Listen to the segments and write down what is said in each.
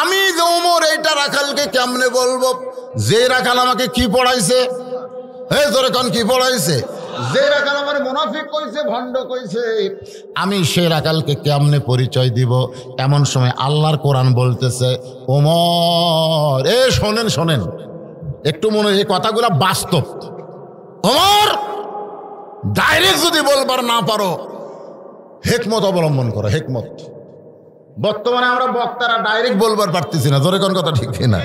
আমি যে ওমর এইটা রাখালকে কেমনে বলবো? যে রাখাল আমাকে কি পড়াইছে, এই তোরে কোন কি পড়াইছে, যে রাখাল আমার মুনাফিক কইছে, ভণ্ড কইছে, আমি সে রাখালকে কেমনে পরিচয় দিব? এমন সময় আল্লাহর কোরআন বলতেছে, ওমর এ শোনেন শোনেন একটু মনে, এই কথাগুলো বাস্তব। ওমর ডাইরেক্ট যদি বলবার না পারো, হিকমত অবলম্বন করো, হিকমত। বর্তমানে আমরা বক্তারা ডাইরেক্ট বলবার পারতেছি না, ধরে কোন কথা ঠিক না,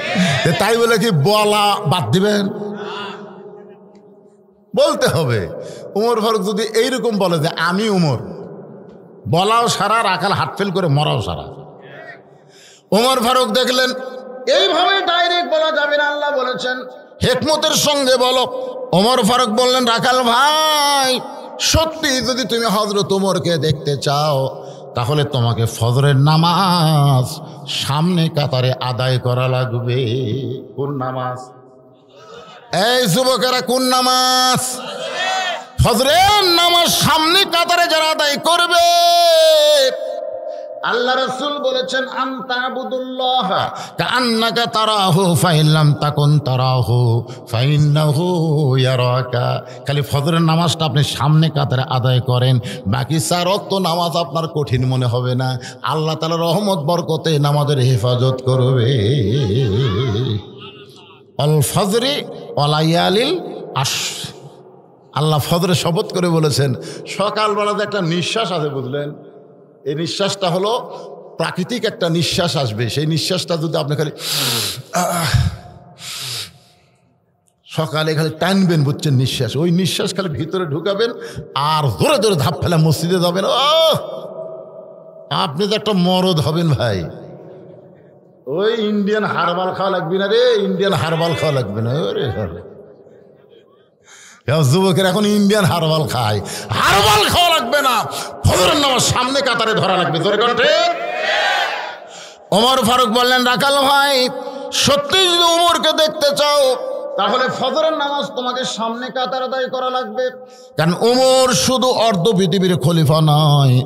তাই বলে কি বলা বাদ দিবেন? বলতে হবে। উমর ফারুক যদি এইরকম বলে যে আমি উমর, বলাও সারা, রাখাল হাত ফেল করে মরাও সারা। উমর ফারুক দেখলেন এইভাবে ডাইরেক্ট বলা যাবে না, আল্লাহ বলেছেন হিকমতের সঙ্গে বলো। উমর ফারুক বললেন, রাখাল ভাই সত্যি যদি তুমি হযরত উমরকে দেখতে চাও, তাহলে তোমাকে ফজরের নামাজ সামনে কাতারে আদায় করা লাগবে। কোন নামাজ? এই যুবকেরা, কোন নামাজ? ফজরের নামাজ সামনে কাতারে যারা আদায় করবে, আল্লাহ রাসূল বলেছেন আনতাবুদুল্লাহ কাআন্নাকা তারাহু ফাইন লাম তাকুন তারাহু ফাইন্নাহু ইয়ারাকা। খালি ফজরের নামাজটা আপনি সামনে কাতারে আদায় করেন, বাকি 4 ওয়াক্ত নামাজ আপনার কঠিন মনে হবে না। আল্লাহ তাআলার রহমত বরকতে নামাজের হেফাজত করবে। আল ফজরি ওয়ালায়ালিল আশর, আল্লাহ ফজরে শপথ করে বলেছেন, সকালবেলা যে একটা নিঃশ্বাস আছে বুঝলেন, এই নিঃশ্বাসটা হলো প্রাকৃতিক একটা নিঃশ্বাস আসবে। সেই নিঃশ্বাসটা যদি আপনি খালি সকালে খালি টানবেন, বুঝছেন, নিঃশ্বাস, ওই নিঃশ্বাস খালি ভিতরে ঢুকাবেন আর জোরে জোরে ধাপ ফেলা মসজিদে যাবেন, ও আপনি তো একটা মরদ হবেন ভাই। ওই ইন্ডিয়ান হারবাল খাওয়া লাগবে না রে, ইন্ডিয়ান হারবাল খাওয়া লাগবে না। ওরে যুবকের এখন ইন্ডিয়ান হারবাল খায়, হারবাল খাওয়া লাগবে না, ফজরের নামাজ সামনে কাতারে ধরা লাগবে। তোর কণ্ঠে ওমর ফারুক বললেন, রাখাল ভাই সত্যি যদি উমরকে দেখতে চাও, তাহলে ফজরের নামাজ তোমাকে সামনে কাতার আদায় করা লাগবে। কারণ ওমর শুধু অর্ধ পৃথিবীর খলিফা নয়,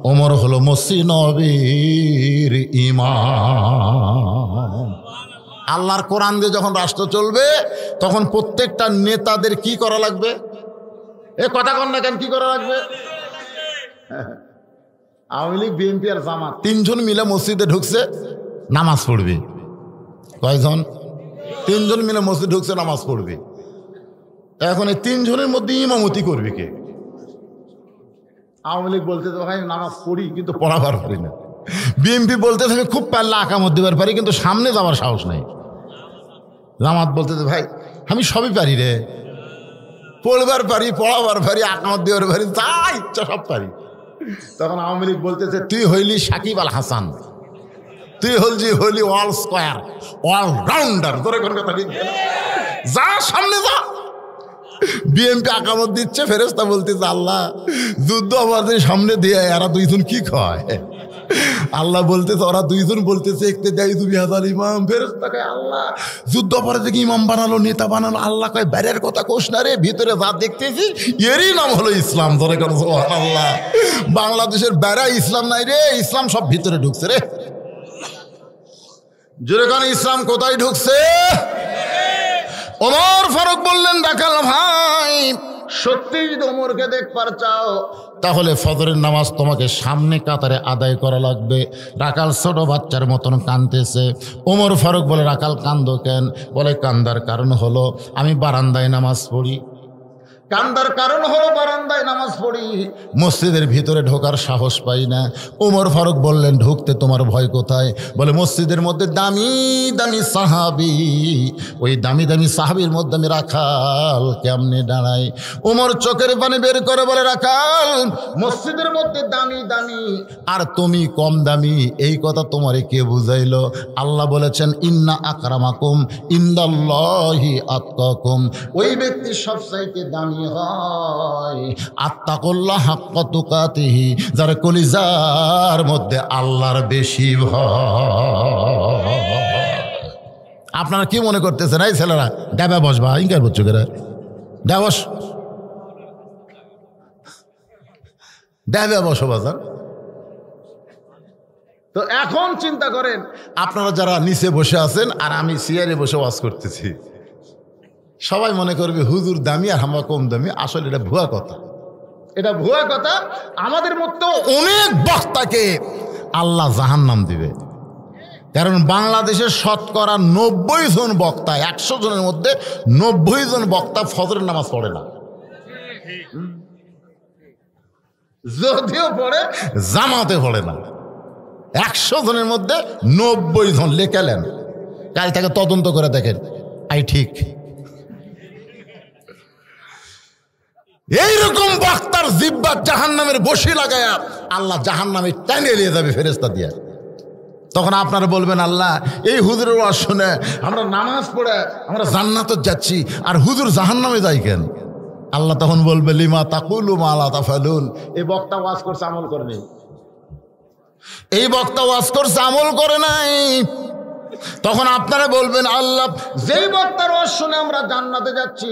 ওমর হলো মসজিদ নববীর ইমাম। আল্লাহর কোরআন দিয়ে যখন রাষ্ট্র চলবে, তখন প্রত্যেকটা নেতাদের কি করা লাগবে? এ কথা কন না কেন, কি করা লাগবে? আওয়ামী লীগ, বিএনপি আর জামাত 3 জন মিলে মসজিদে ঢুকছে, নামাজ পড়বে। কয়জন? 3 জন মিলে মসজিদ ঢুকছে, নামাজ পড়বে। এখন এই 3 জনের মধ্যে ইমামতি করবে কে? আওয়ামী লীগ বলতে তো ভাই নামাজ পড়ি কিন্তু পড়াবার পারি না। বিএনপি বলতে আমি খুব পারলে আকামত দিবার পারি কিন্তু সামনে যাওয়ার সাহস নাই। জামাত বলতে ভাই আমি সবই পারি রে, পড়বার পারি, পড়াবার পারি, আকামত দেওয়ার পারি, যা ইচ্ছা সব পারি। তখন আওয়ামী লীগ বলতেছে তুই হইলি সাকিব আল হাসান, তুই হইলি অল স্কোয়ার, অল রাউন্ডার। তোর কোন কথা ঠিক, যা সামনে যা। বিএনপি আকামত দিচ্ছে, ফেরেশতা বলতেছে আল্লাহ যুদ্ধ আমাদের সামনে দিয়ে এরা 2 জন কি খায়? আল্লাহ বলতেছে, ওরা 2 জন বলতেছে একতে দেয় তুমি হাজার ইমাম। ফেরেশতা কয় আল্লাহ যুদ্ধ পরে থেকে ইমাম বানালো, নেতা বানালো। আল্লাহ কয় বাইরের কথা কোষ না রে, ভিতরে যা দেখতেছি এরই নাম হলো ইসলাম। ধরে কেন সুবহানাল্লাহ, বাংলাদেশের বাইরে ইসলাম নাই রে, ইসলাম সব ভিতরে ঢুকছে রে। যেখানে ইসলাম কোথায় ঢুকছে? ওমর ফারুক বললেন, রাখাল ভাই সত্যি যদি ওমরকে দেখবার চাও, তাহলে ফজরের নামাজ তোমাকে সামনে কাতারে আদায় করা লাগবে। রাখাল ছোট বাচ্চার মতন কাঁদতেছে। ওমর ফারুক বলে, রাখাল কান্দো কেন? বলে কান্দার কারণ হলো আমি বারান্দায় নামাজ পড়ি। কান্দার কারণ হলো বারান্দায় নামাজ পড়ি, মসজিদের ভিতরে ঢোকার সাহস পাই না। ওমর ফারুক বললেন, ঢুকতে তোমার ভয় কোথায়? বলে মসজিদের মধ্যে দামি দামি সাহাবী, ওই দামি দামি সাহাবীর মধ্যে আমি রাখাল কেমনে দাঁড়াই? ওমর চোখের পানি বের করে বলে, রাখাল মসজিদের মধ্যে দামি দামি আর তুমি কম দামি, এই কথা তোমারে কে বুঝাইলো? আল্লাহ বলেছেন ইন্না আকরামাকুম ইনদাল্লাহি আতকাকুম, ওই ব্যক্তি সবচাইতে দামি হয় আত্তাকুল্লাহ হাক্কা তুকাতিহি, যার কলিজার মধ্যে আল্লাহর বেশি ভয়। আপনারা কি মনে করতেছেন এই ছেলেরা ডাবা বসবা ইনকার করছো কেরা? ডাবস ডাবা বসো বাজার। তো এখন চিন্তা করেন, আপনারা যারা নিচে বসে আছেন আর আমি চেয়ারে বসে ওয়াজ করতেছি, সবাই মনে করবে হুজুর দামি আর আমরা কম দামি। আসলে এটা ভুয়া কথা, এটা ভুয়া কথা। আমাদের মতো অনেক বক্তাকে আল্লাহ জাহান্নাম দিবে। কারণ বাংলাদেশের শতকরা 90 জন বক্তা, 100 জনের মধ্যে 90 জন বক্তা ফজরের নামাজ পড়ে না। যদিও পড়ে, জামাতে পড়ে না। 100 জনের মধ্যে 90 জন লেখালেন, কাল তাকে তদন্ত করে দেখেন আই ঠিক। এইরকম বক্তার জিব্বা জাহান্নামের বসি লাগায়া আল্লাহ জাহান্নামে টেনে নিয়ে যাবে ফেরেশতা দিয়া। তখন আপনারা বলবেন, আল্লাহ এই হুজুরের ওয়াজ শুনে আমরা নামাজ পড়ে আমরা জান্নাতে যাচ্ছি, আর হুজুর জাহান্নামে যাই কেন? আল্লাহ তখন বলবে, লিমা তাকুলু মা লা তাফালুন। এই বক্তা ওয়াজ করছে, আমল করে নেই। এই বক্তা ওয়াজ করছে, আমল করে নাই। তখন আপনারা বলবেন, আল্লাহ যেই বক্তার ওয়াজ শুনে আমরা জান্নাতে যাচ্ছি,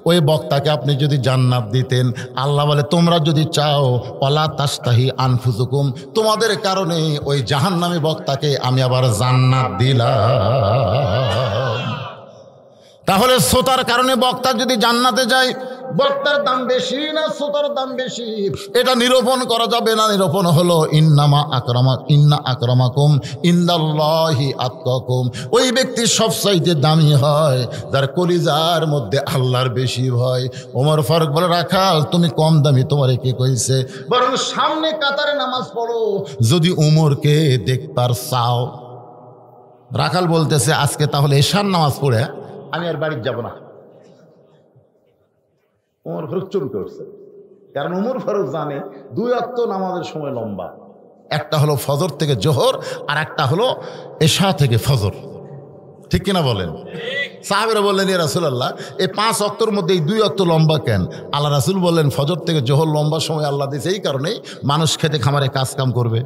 ওই বক্তাকে আপনি যদি জান্নাত দিতেন। আল্লাহ বলে, তোমরা যদি চাও, ওয়ালা তাস্তাহি আনফুসুকুম, তোমাদের কারণে ওই জাহান্নামী বক্তাকে আমি আবার জান্নাত দিলাম। তাহলে শ্রোতার কারণে বক্তা যদি জান্নাতে যায়, বক্তার দাম বেশি না শ্রোতার দাম বেশি, এটা নিরূপণ করা যাবে না। নিরূপণ হলো ইন্না আকরামাকুম ইনদাল্লাহি আতকাকুম। ওই ব্যক্তি সবচাইতে দামি হয় যার কলিজার মধ্যে আল্লাহর বেশি ভয়। ওমর ফারুক বলে, রাখাল তুমি কম দামি, তোমারে কে কইছে? বরং সামনে কাতারে নামাজ পড়ো যদি উমরকে দেখবার চাও। রাখাল বলতেছে, আজকে তাহলে এশার নামাজ পড়ে আমি আর বাড়ির যাব না। ওমর ফারুক চমকে উঠছে, কারণ ওমর ফারুক জানে 2 ওয়াক্ত নামাজের সময় লম্বা। একটা হলো ফজর থেকে জোহর, আর একটা হলো এশা থেকে ফজর। ঠিক কিনা বলেন? সাহাবেরা বললেন, ইয়া রাসূলুল্লাহ এই 5 ওয়াক্তর মধ্যে এই 2 ওয়াক্ত লম্বা কেন? আল্লাহ রাসূল বললেন, ফজর থেকে জোহর লম্বা সময় আল্লাহ দিয়েছে এই কারণেই, মানুষ খেতে খামারে কাজকাম করবে,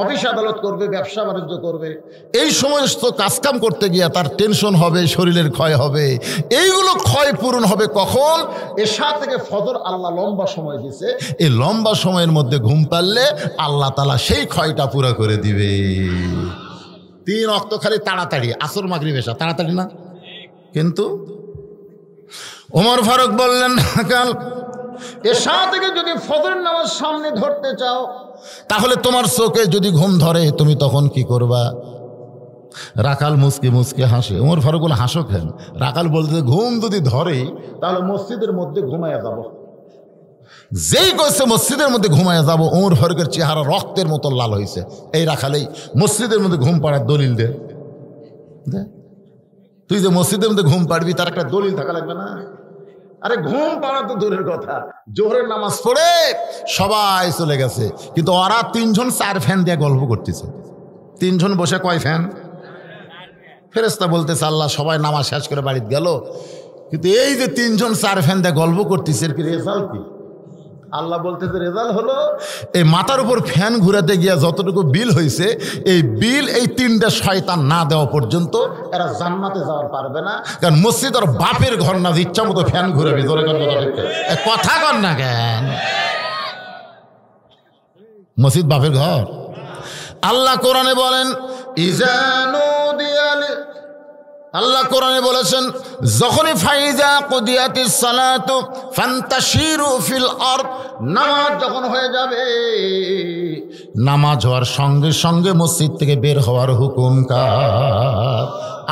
অফিস আদালত করবে, ব্যবসা বাণিজ্য করবে। এই সমস্ত কাজকাম করতে গিয়ে তার টেনশন হবে, শরীরের ক্ষয় হবে। এইগুলো ক্ষয় পূরণ হবে কখন? এশা থেকে ফজর আল্লাহ লম্বা সময় দিয়েছে। এই লম্বা সময়ের মধ্যে ঘুম পারলে আল্লাহ তাআলা সেই ক্ষয়টা পুরো করে দিবে। 3 ওয়াক্ত খালি তাড়াতাড়ি, আসর মাগরিব এশা তাড়াতাড়ি না। কিন্তু ওমর ফারুক বললেন, কাল এশা থেকে যদি ফজরের নামাজ সামনে ধরতে চাও, তাহলে তোমার চোখে যদি ঘুম ধরে তুমি তখন কি করবা? রাখাল মুসকে মুসকে হাসে। ওমর ফারুক বলে, হাসো কেন? রাখাল বলতে, ঘুম যদি ধরে তাহলে মসজিদের মধ্যে ঘুমাইয়া যাব। যেই কইছে মসজিদের মধ্যে ঘুমাইয়া যাব, ওমর ফারুকের চেহারা রক্তের মতো লাল হয়েছে। এই রাখালেই মসজিদের মধ্যে ঘুম পাড়ার দলিল দে। তুই যে মসজিদের মধ্যে ঘুম পাড়বি তার একটা দলিল থাকা লাগবে না? আরে ঘুম পাড়া তো দূরের কথা, জোহরের নামাজ পড়ে সবাই চলে গেছে, কিন্তু ওরা 3 জন 4 ফ্যান দিয়ে গল্প করতেছে। 3 জন বসে কয় ফ্যান? ফেরেশতা বলতেছে, আল্লাহ সবাই নামাজ শেষ করে বাড়িতে গেল, কিন্তু এই যে 3 জন 4 ফ্যান দিয়ে গল্প করতেছে, এর কি রেজাল্ট কি? আল্লাহ বলতেছে, রেজাল্ট হলো এই মাথার উপর ফ্যান ঘুরাতে গিয়া যতটুকু বিল হয়েছে, এই বিল এই 3টা শয়তান না দেওয়া পর্যন্ত এরা জান্নাতে যাওয়ার পারবে না। কারণ মসজিদ আর বাপের ঘর না, ইচ্ছা মতো ফ্যান ঘুরাবি। কথা কর না কেন? মসজিদ বাপের ঘর। আল্লাহ কোরআনে বলেন, আল্লাহ কোরআনে বলেছেন, যখনই ফাইজা কুদিয়াতিস সালাতু ফান্তাশিরু ফিল আরদ, নামাজ যখন হয়ে যাবে, নামাজ হওয়ার সঙ্গে সঙ্গে মসজিদ থেকে বের হওয়ার হুকুম কার?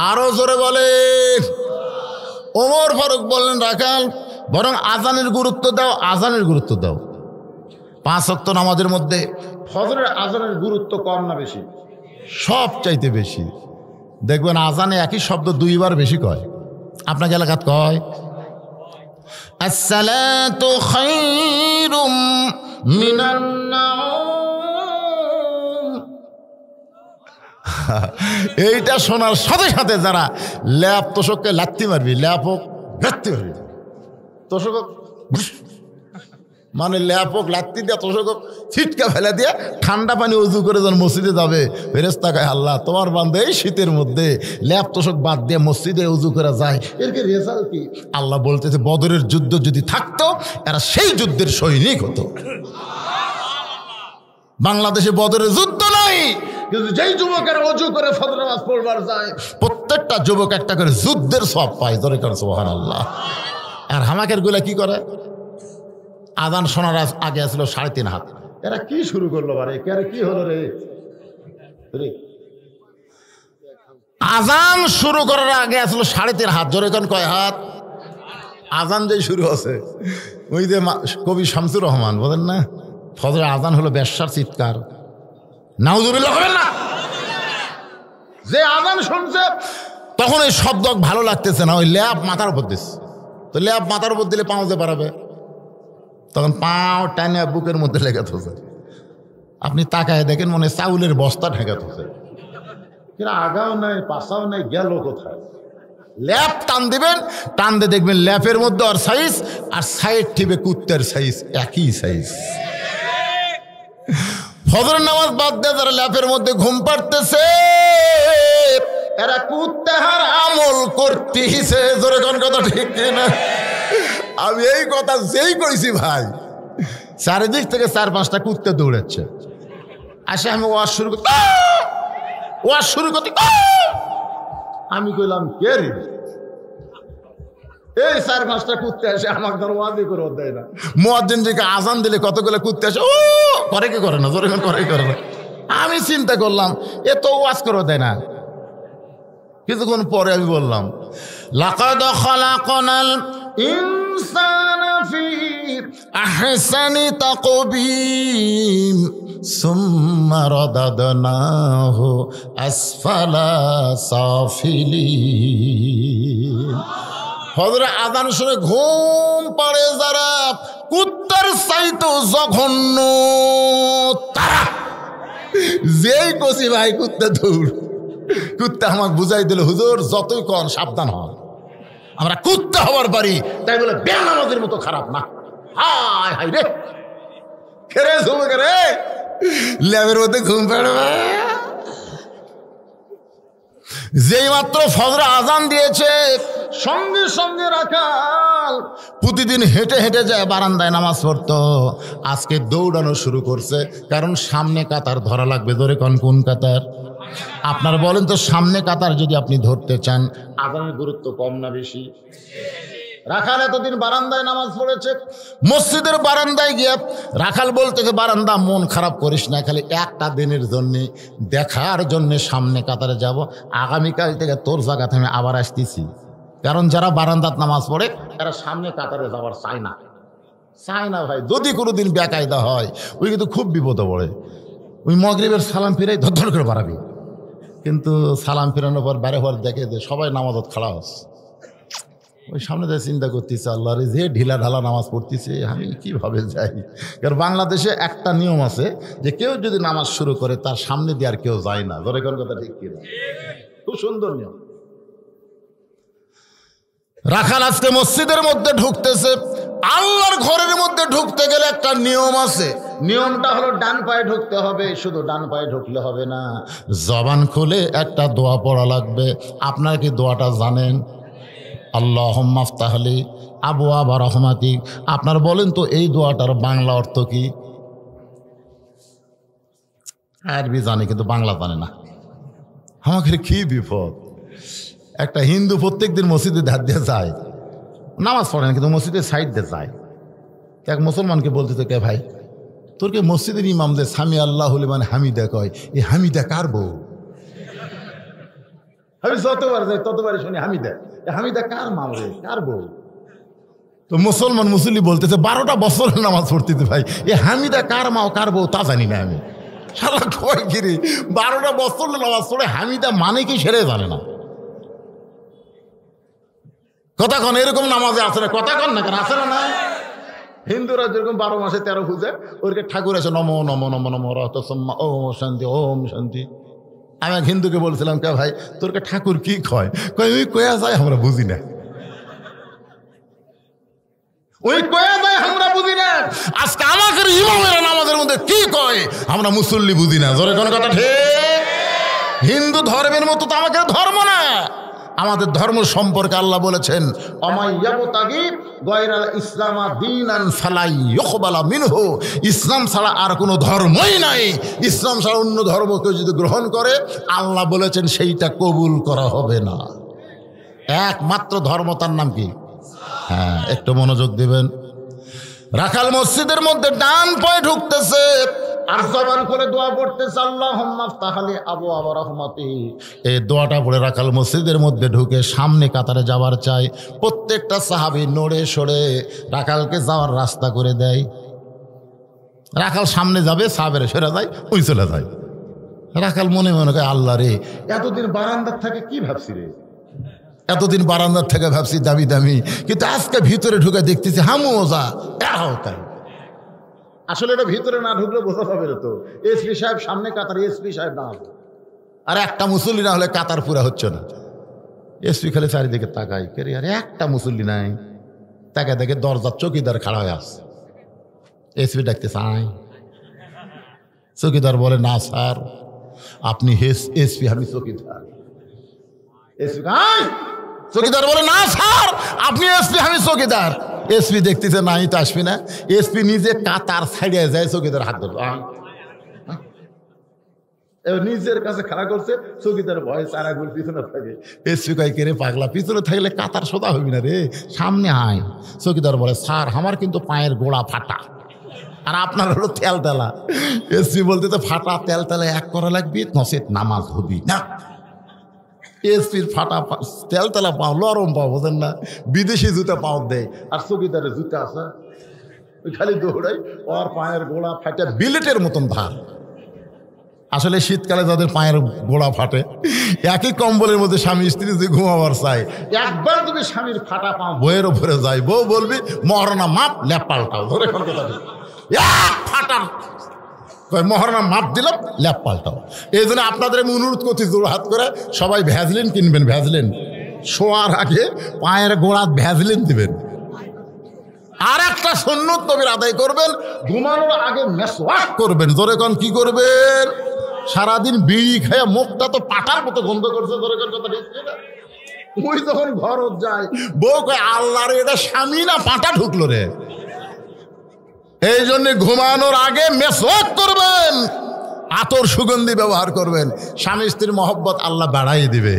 আরো জোরে বলে। ওমর ফারুক বললেন, রাখাল বরং আজানের গুরুত্ব দাও, আজানের গুরুত্ব দাও। 5 ওয়াক্ত নামাজের মধ্যে ফজরের আজানের গুরুত্ব কম না বেশি? সব চাইতে বেশি। দেখবেন আজানে একই শব্দ 2 বার বেশি কয়। আপনাকে এলাকাত কয় আসসালাতু খায়রুম মিনান নাওম। এইটা শোনার সাথে সাথে যারা ল্যাপ তোষককে লাত্তি মারবি, ল্যাপ হোক লাত্তি মারবি, তোষক মানে ল্যাপ হোক লাত্তি দিয়া তোষক ছিটকা ফেলে দিয়ে ঠান্ডা পানি উজু করে যখন মসজিদে যাবে, ফেরেশতা কয়, আল্লাহ তোমার বান্দা এই শীতের মধ্যে ল্যাপ তোষক বাদ দিয়ে মসজিদে উজু করে যায়, এর কি রেজাল্ট কি? আল্লাহ বলতেছে, বদরের যুদ্ধ যদি থাকতো এরা সেই যুদ্ধের সৈনিক হতো। বাংলাদেশে বদরের যুদ্ধ নাই, কিন্তু যেই যুবকের ওযু করে ফজর নামাজ পড়বার যায় প্রত্যেকটা যুবক একটা করে যুদ্ধের সওয়াব পায়। জোরে করে সুবহানাল্লাহ। আর হামাকের গুলা কি করে? আজান শোনার আগে আসলো 3.5 হাত। এরা কি শুরু করলো বারে? কি হলো রে? আজান শুরু করার আগে আসলো 3.5 হাত। জোরে কোন কয় হাত? আজান যেই শুরু আছে ওই যে কবি শামসুর রহমান বলেন না, ফজরের আজান হলো বেশ্যার চিৎকার। নাউজুবিল্লাহ হবেন না? যে আজান শুনছে তখন এই শব্দ ভালো লাগতেছে না, ওই ল্যাব মাথার উপর দিচ্ছে। তো ল্যাব মাথার উপর দিলে পাওতে পারবে, তখন পাও টানে বুকের মধ্যে লেগে থাকছে। আপনি তাকায় দেখেন মনে চাউলের বস্তা ঢেকে থাকছে, কিন্তু আগাও নাই পাশাও নাই, গেল কোথায়? ল্যাপ টান দিবেন, টান দিয়ে দেখবেন ল্যাপের মধ্যে আর সাইজ, আর সাইড টিপে কুত্তের সাইজ, একই সাইজ। ফজরের নামাজ বাদ দিয়ে যারা ল্যাপের মধ্যে ঘুম পাড়তেছে এরা কুত্তেহার আমল করতেছে। জোরে কোন কথা ঠিক কিনা? আমি এই কথা যেই কইছি ভাই, চারিদিক থেকে 4-5টা কুত্তে দৌড়াচ্ছে। আসে আমি ওয়াজ শুরু করতে আমি কইলাম কে রে? এই 4-5টা কুত্তে আসে আমাকে ধর ওয়াজই করে দেয় না। মুয়াজ্জিন দিকে আজান দিলে কতগুলো কুত্তে আসে, ও করে কি করে না, জোরে করে কি করে না। আমি চিন্তা করলাম এ তো ওয়াজ করে দেয় না। কিছুক্ষণ পরে আমি বললাম, লাকাদ খালাকনাল ইনসানা ফি আহসানি তাকবীম সুম্মা রাদাদনাহু আসফালা সাফিলিন। ফজরে আজান শুনে ঘুম পাড়ে যারা কুত্তার চাইতো জঘন্য তারা। যেই কষি ভাই কুত্তা দৌড়, কুত্তা আমাকে বুঝাই দিল, হুজুর যতই কন সাবধান হন, আমরা কুত্তা হবার পারি, তাই বলে বেনামাজের মতো খারাপ না। হায় হায় রে, খেরে ঘুমে রে ল্যাবের মধ্যে ঘুম পাড়বে। যেই মাত্র ফজর আজান দিয়েছে সঙ্গে সঙ্গে রাখাল প্রতিদিন হেঁটে হেঁটে যায় বারান্দায় নামাজ পড়তো, আজকে দৌড়ানো শুরু করছে, কারণ সামনে কাতার ধরা লাগবে। ধরে কোন কাতার? আপনারা বলেন তো, সামনে কাতার যদি আপনি ধরতে চান আজানের গুরুত্ব কম না বেশি? রাখাল এতদিন বারান্দায় নামাজ পড়েছে, মসজিদের বারান্দায় গিয়ে রাখাল বলতেছে, বারান্দা মন খারাপ করিস না, খালি একটা দিনের জন্যে দেখার জন্যে সামনে কাতারে যাব, আগামীকাল থেকে তোর জায়গা থেকে আবার আসতেছি। কারণ যারা বারান্দাত নামাজ পড়ে তারা সামনে কাতারে যাওয়ার চায় না ভাই। যদি কোনোদিন বেকায়দা হয় ওই কিন্তু খুব বিপদে পড়ে। ওই মাগরিবের সালাম ফিরাই ধর করে বাড়াবি, কিন্তু সালাম ফিরানোর পর বাইরে হওয়ার দেখে যে সবাই নামাজত খাড়া হচ্ছে, ওই সামনে যে চিন্তা করতেছে, আল্লাহ রে যে ঢিলা ঢালা নামাজ পড়তেছে আমি কিভাবে যাই। কারণ বাংলাদেশে একটা নিয়ম আছে যে কেউ যদি নামাজ শুরু করে তার সামনে দিয়ে আর কেউ যায় না। ধরে কোন কথা ঠিক কিনা? খুব সুন্দর নিয়ম। রাখাল আজকে মসজিদের মধ্যে ঢুকতেছে, আল্লাহর ঘরের মধ্যে ঢুকতে গেলে একটা নিয়ম আছে। নিয়মটা হলো ডান পায়ে ঢুকতে হবে। শুধু ডান পায়ে ঢুকলে হবে না, জবান খুলে একটা দোয়া পড়া লাগবে। আপনারা কি দোয়াটা জানেন? আল্লাহুম্মা আফতাহলি আবওয়াবা রাহমাতিক। আপনারা বলেন তো এই দোয়াটার বাংলা অর্থ কি? আরবি জানে কিন্তু বাংলা জানে না। আমাকে কি বিপদ! একটা হিন্দু প্রত্যেক দিন মসজিদে ধার দিয়ে যায়, নামাজ পড়ে না কিন্তু মসজিদের সাইড দিয়ে যায়। এক মুসলমানকে বলতে কে ভাই, তোরকে মসজিদের ইমাম যে সামি আল্লাহ লিমান হামিদা কয়, এই হামিদা কার বউ? আমি যতবার যাই ততবারই শুনি হামিদা, হামিদা কার মা রে, কার বউ? তো মুসলমান মুসল্লি বলতেছে 12টা বছরের নামাজ পড়তেছে ভাই, এ হামিদা কার মা কার বউ তা জানি না আমি। শালা কয় গিরি 12টা বছরের নামাজ পড়ে হামিদা মানে কি সেরে জানে না। কথা কন এরকম নামাজে আছে না? কথা কন না কেন? আছে না? হিন্দুরা যেরকম 12 মাসে 13 পূজা, ওরকে ঠাকুর আছে নমো নমো নমো নমো রহতসম্মা ওম শান্তি ওম শান্তি। আমি এক হিন্দুকে বলছিলাম, কে ভাই তোরকে ঠাকুর কি কয়? কয় ওই কয়া যায় আমরা বুঝি না, ওই কয়া যায় আমরা বুঝি না। আজকে আমাদের ইমামেরা নামাজের মধ্যে কি কয় আমরা মুসল্লি বুঝি না। জোরে কোন কথা ঠিক? হিন্দু ধর্মের মতো তো আমাকে ধর্ম না। আমাদের ধর্ম সম্পর্কে আল্লাহ বলেছেন, অমাইয়াবতাগি গয়রাল ইসলামা দীনান ফালাই ইউকবালা মিনহু, ইসলাম ছাড়া আর কোনো ধর্মই নাই, ইসলাম ছাড়া অন্য ধর্ম কেউ যদি গ্রহণ করে আল্লাহ বলেছেন সেইটা কবুল করা হবে না। একমাত্র ধর্ম, তার নাম কি? হ্যাঁ, একটু মনোযোগ দিবেন। রাখাল মসজিদের মধ্যে ডান পায়ে ঢুকতেছে আর জবান করে দোয়া পড়তেছে, আল্লাহুম্মা আফতাহ লি আবওয়াব রাহমাতি। এই দোয়াটা পড়ে রাখাল মসজিদের মধ্যে ঢুকে সামনে কাতারে যাবার চাই। প্রত্যেকটা সাহাবী নড়ে সরে রাখালকে যাওয়ার রাস্তা করে দেয়। রাখাল সামনে যাবে, সাহাবেরা সরে যায়, ওই চলে যায়। রাখাল মনে মনে করে, আল্লাহ রে, এতদিন বারান্দার থেকে কি ভাবছি রে, এতদিন বারান্দার থেকে ভাবছি দামি দামি, কিন্তু আজকে ভিতরে ঢুকে দেখতেছি হামুজা এরাও তাই। আসলে এটা ভিতরে না ঢুকলে বোঝা যাবে না তো। এসপি সাহেব সামনে কাতার, এসপি সাহেব না হবে, আর একটা মুসল্লি না হলে কাতার পুরা হচ্ছে না। এসপি খালি চারিদিকে তাকাই, কে রে, আর একটা মুসল্লি নাই। তাকে দেখে দরজার চৌকিদার খাড়া হয়ে আসছে। এসপি ডাকতে চাই, চৌকিদার বলে, না স্যার আপনি এসপি, আমি চৌকিদার। এসপি চৌকিদার বলে, না স্যার আপনি এসপি, আমি চৌকিদার। এসপি দেখতেছে নাই তো আসবি না। এসপি নিজে কাতার ছাড়িয়ে যায়, চৌকিদার হাত ধরল, নিজের কাছে খাড়া করছে। চৌকিদার ভয় চারা গুলো পিছনে থাকে। এসপি কয়, কে রে পাগলা, পিছনে থাকলে কাতার সোদা হবি না রে, সামনে আয়। চৌকিদার বলে, স্যার আমার কিন্তু পায়ের গোড়া ফাটা, আর আপনার হলো তেলতেলা। এসপি বলতে, তো ফাটা তেলতেলা এক করা লাগবে, নসেত নামাজ হবি না। এসপির ফাটা তেলতেলা পাও, লরম পাও, বোঝেন না, বিদেশি জুতা পাও দেয়। আর চৌকিদারের জুতা আছে, ওই খালি দৌড়াই, ওর পায়ের গোড়া ফাটে বিলেটের মতন ধার। আসলে শীতকালে যাদের পায়ের গোড়া ফাটে, একই কম্বলের মধ্যে স্বামী স্ত্রী যদি ঘুমাবার চাই, একবার তুমি স্বামীর ফাটা পাও বইয়ের ওপরে যাই, বউ বলবি মহারণা মাপ ল্যাপ পাল্টাও, ধরে কোন কথা ফাটার মহারণা মাপ দিলাম, ল্যাপ পাল্টাও। এই জন্য আপনাদের আমি অনুরোধ করছি, জোর হাত করে সবাই ভ্যাজলিন কিনবেন। ভ্যাজলিন শোয়ার আগে পায়ের গোড়া ভ্যাজলিন দিবেন। আর একটা সুন্নত নবীর আদায় করবেন, ঘুমানোর আগে মেসওয়াক করবেন। জোরে কোন কি করবেন? সারাদিন বিড়ি খেয়ে মুখটা তো পাটার মতো গন্ধ করছে, জোরে কোন কথা ঠিক না? ওই যখন ঘর যায়, বউ কয়, আল্লাহ রে, এটা স্বামী না পাটা ঢুকলো রে। এই জন্য ঘুমানোর আগে মেসওয়াক করবেন, আতর সুগন্ধি ব্যবহার করবেন। স্বামী স্ত্রীর মহব্বত আল্লাহ বাড়াই দিবে।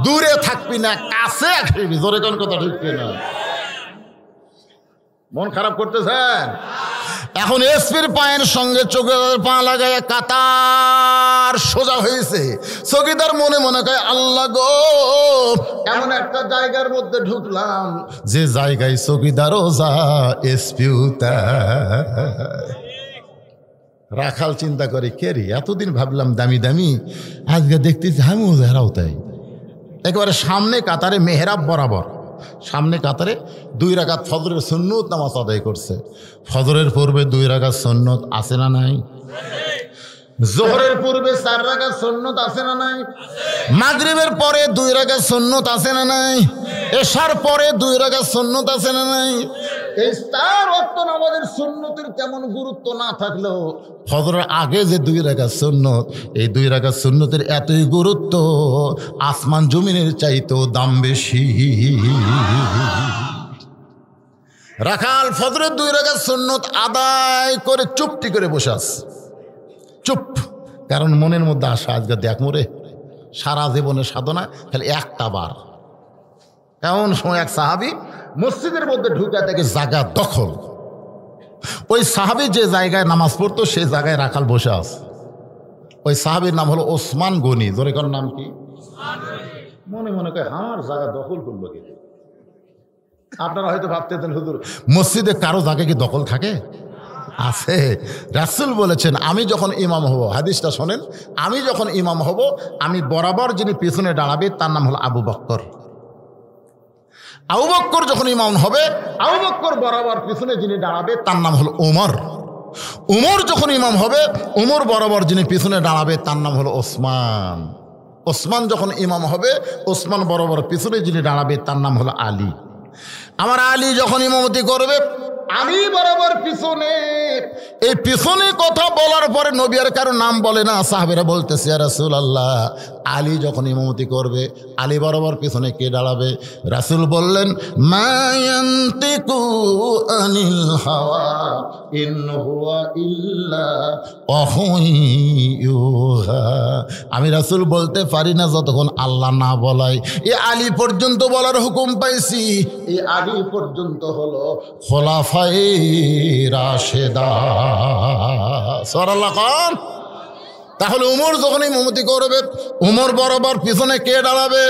দূরে থাকবি না, কাছে আসবি। জোরে কোন কথা ঠিক না? মন খারাপ করতেছেন? এখন এসপির পায়ের সঙ্গে চৌকিদার পা লাগায় কাতার সোজা হয়েছে। চৌকিদার মনে মনে কয়, আল্লাহ গো, এমন একটা জায়গার মধ্যে ঢুকলাম যে জায়গায় চৌকিদারও যা, এসপিও তা। রাখাল চিন্তা করে, কে রে, এতদিন ভাবলাম দামি দামি, আজকে দেখতেছি আমিও যারাও তাই। একেবারে সামনে কাতারে মেহরাব বরাবর, সামনে কাতারে 2 রাকাত ফজরের সুন্নত নামাজ আদায় করছে। ফজরের পূর্বে 2 রাকাত সুন্নত আছে না নাই? জোহরের পূর্বে 4 রাকাত সুন্নত আছে না নাই? মাগরিবের পরে 2 রাকাত সুন্নত আছে না নাই? এশার পরে 2 রাকাত সুন্নত আছে না নাই? এই 4 ওয়াক্ত নামাজের সুন্নতের তেমন গুরুত্ব না থাকলেও ফজরের আগে যে 2 রাকাত সুন্নত, এই 2 রাকাত সুন্নতের এতই গুরুত্ব, আসমান জমিনের চাইতেও দাম বেশি। রাখাল ফজরের 2 রাকাত সুন্নত আদায় করে চুপটি করে বসে আছে, চুপ। কারণ মনের মধ্যে আসা, আজকে দেখ মোরে, সারা জীবনের সাধনা খালি একটা বার। এমন সময় এক সাহাবি মসজিদের মধ্যে ঢুকে দেখে জায়গা দখল। ওই সাহাবি যে জায়গায় নামাজ পড়তো সেই জায়গায় রাখাল বসে আছে। ওই সাহাবির নাম হলো ওসমান গনি। জোরে কার নাম কি? মনে মনে কয়, আমার জায়গা দখল করলো কি? আপনারা হয়তো ভাবতেছেন, হুজুর মসজিদে কারো জায়গা কি দখল থাকে? আছে। রাসূল বলেছেন, আমি যখন ইমাম হব, হাদিসটা শোনেন, আমি যখন ইমাম হব, আমি বরাবর যিনি পিছনে দাঁড়াবে তার নাম হলো আবু বকর। আবু বকর যখন ইমাম হবে, আবু বকর বরাবর পিছনে যিনি দাঁড়াবে তার নাম হলো ওমর। ওমর যখন ইমাম হবে, ওমর বরাবর যিনি পিছনে দাঁড়াবে তার নাম হলো ওসমান। ওসমান যখন ইমাম হবে, ওসমান বরাবর পিছনে যিনি দাঁড়াবে তার নাম হলো আলী। আমার আলী যখন ইমামতি করবে, আলী বরাবর পিছনে। এই পিছনে কথা বলার পরে নবী আর কারো নাম বলে না। সাহাবীরা বলতেছে ইয়া রাসূলুল্লাহ, আলী যখন ইমামতি করবে আলী বরাবর পিছনে কে দাঁড়াবে? রাসূল বললেন মা ইয়ানতিকু আনিল হাওয়া ইন হুয়া ইল্লা ওয়াহয়ুন ইউহা। আমি রাসূল বলতে পারি না যতক্ষণ আল্লাহ না বলায়। এ আলী পর্যন্ত বলার হুকুম পাইছি। এই আলী পর্যন্ত হলো খোলাফায়ে রাশেদা। সুবহানাল্লাহ খান। তাহলে উমর যখন ইমামতি করবে উমর বরাবর পিছনে কে দাঁড়াবে?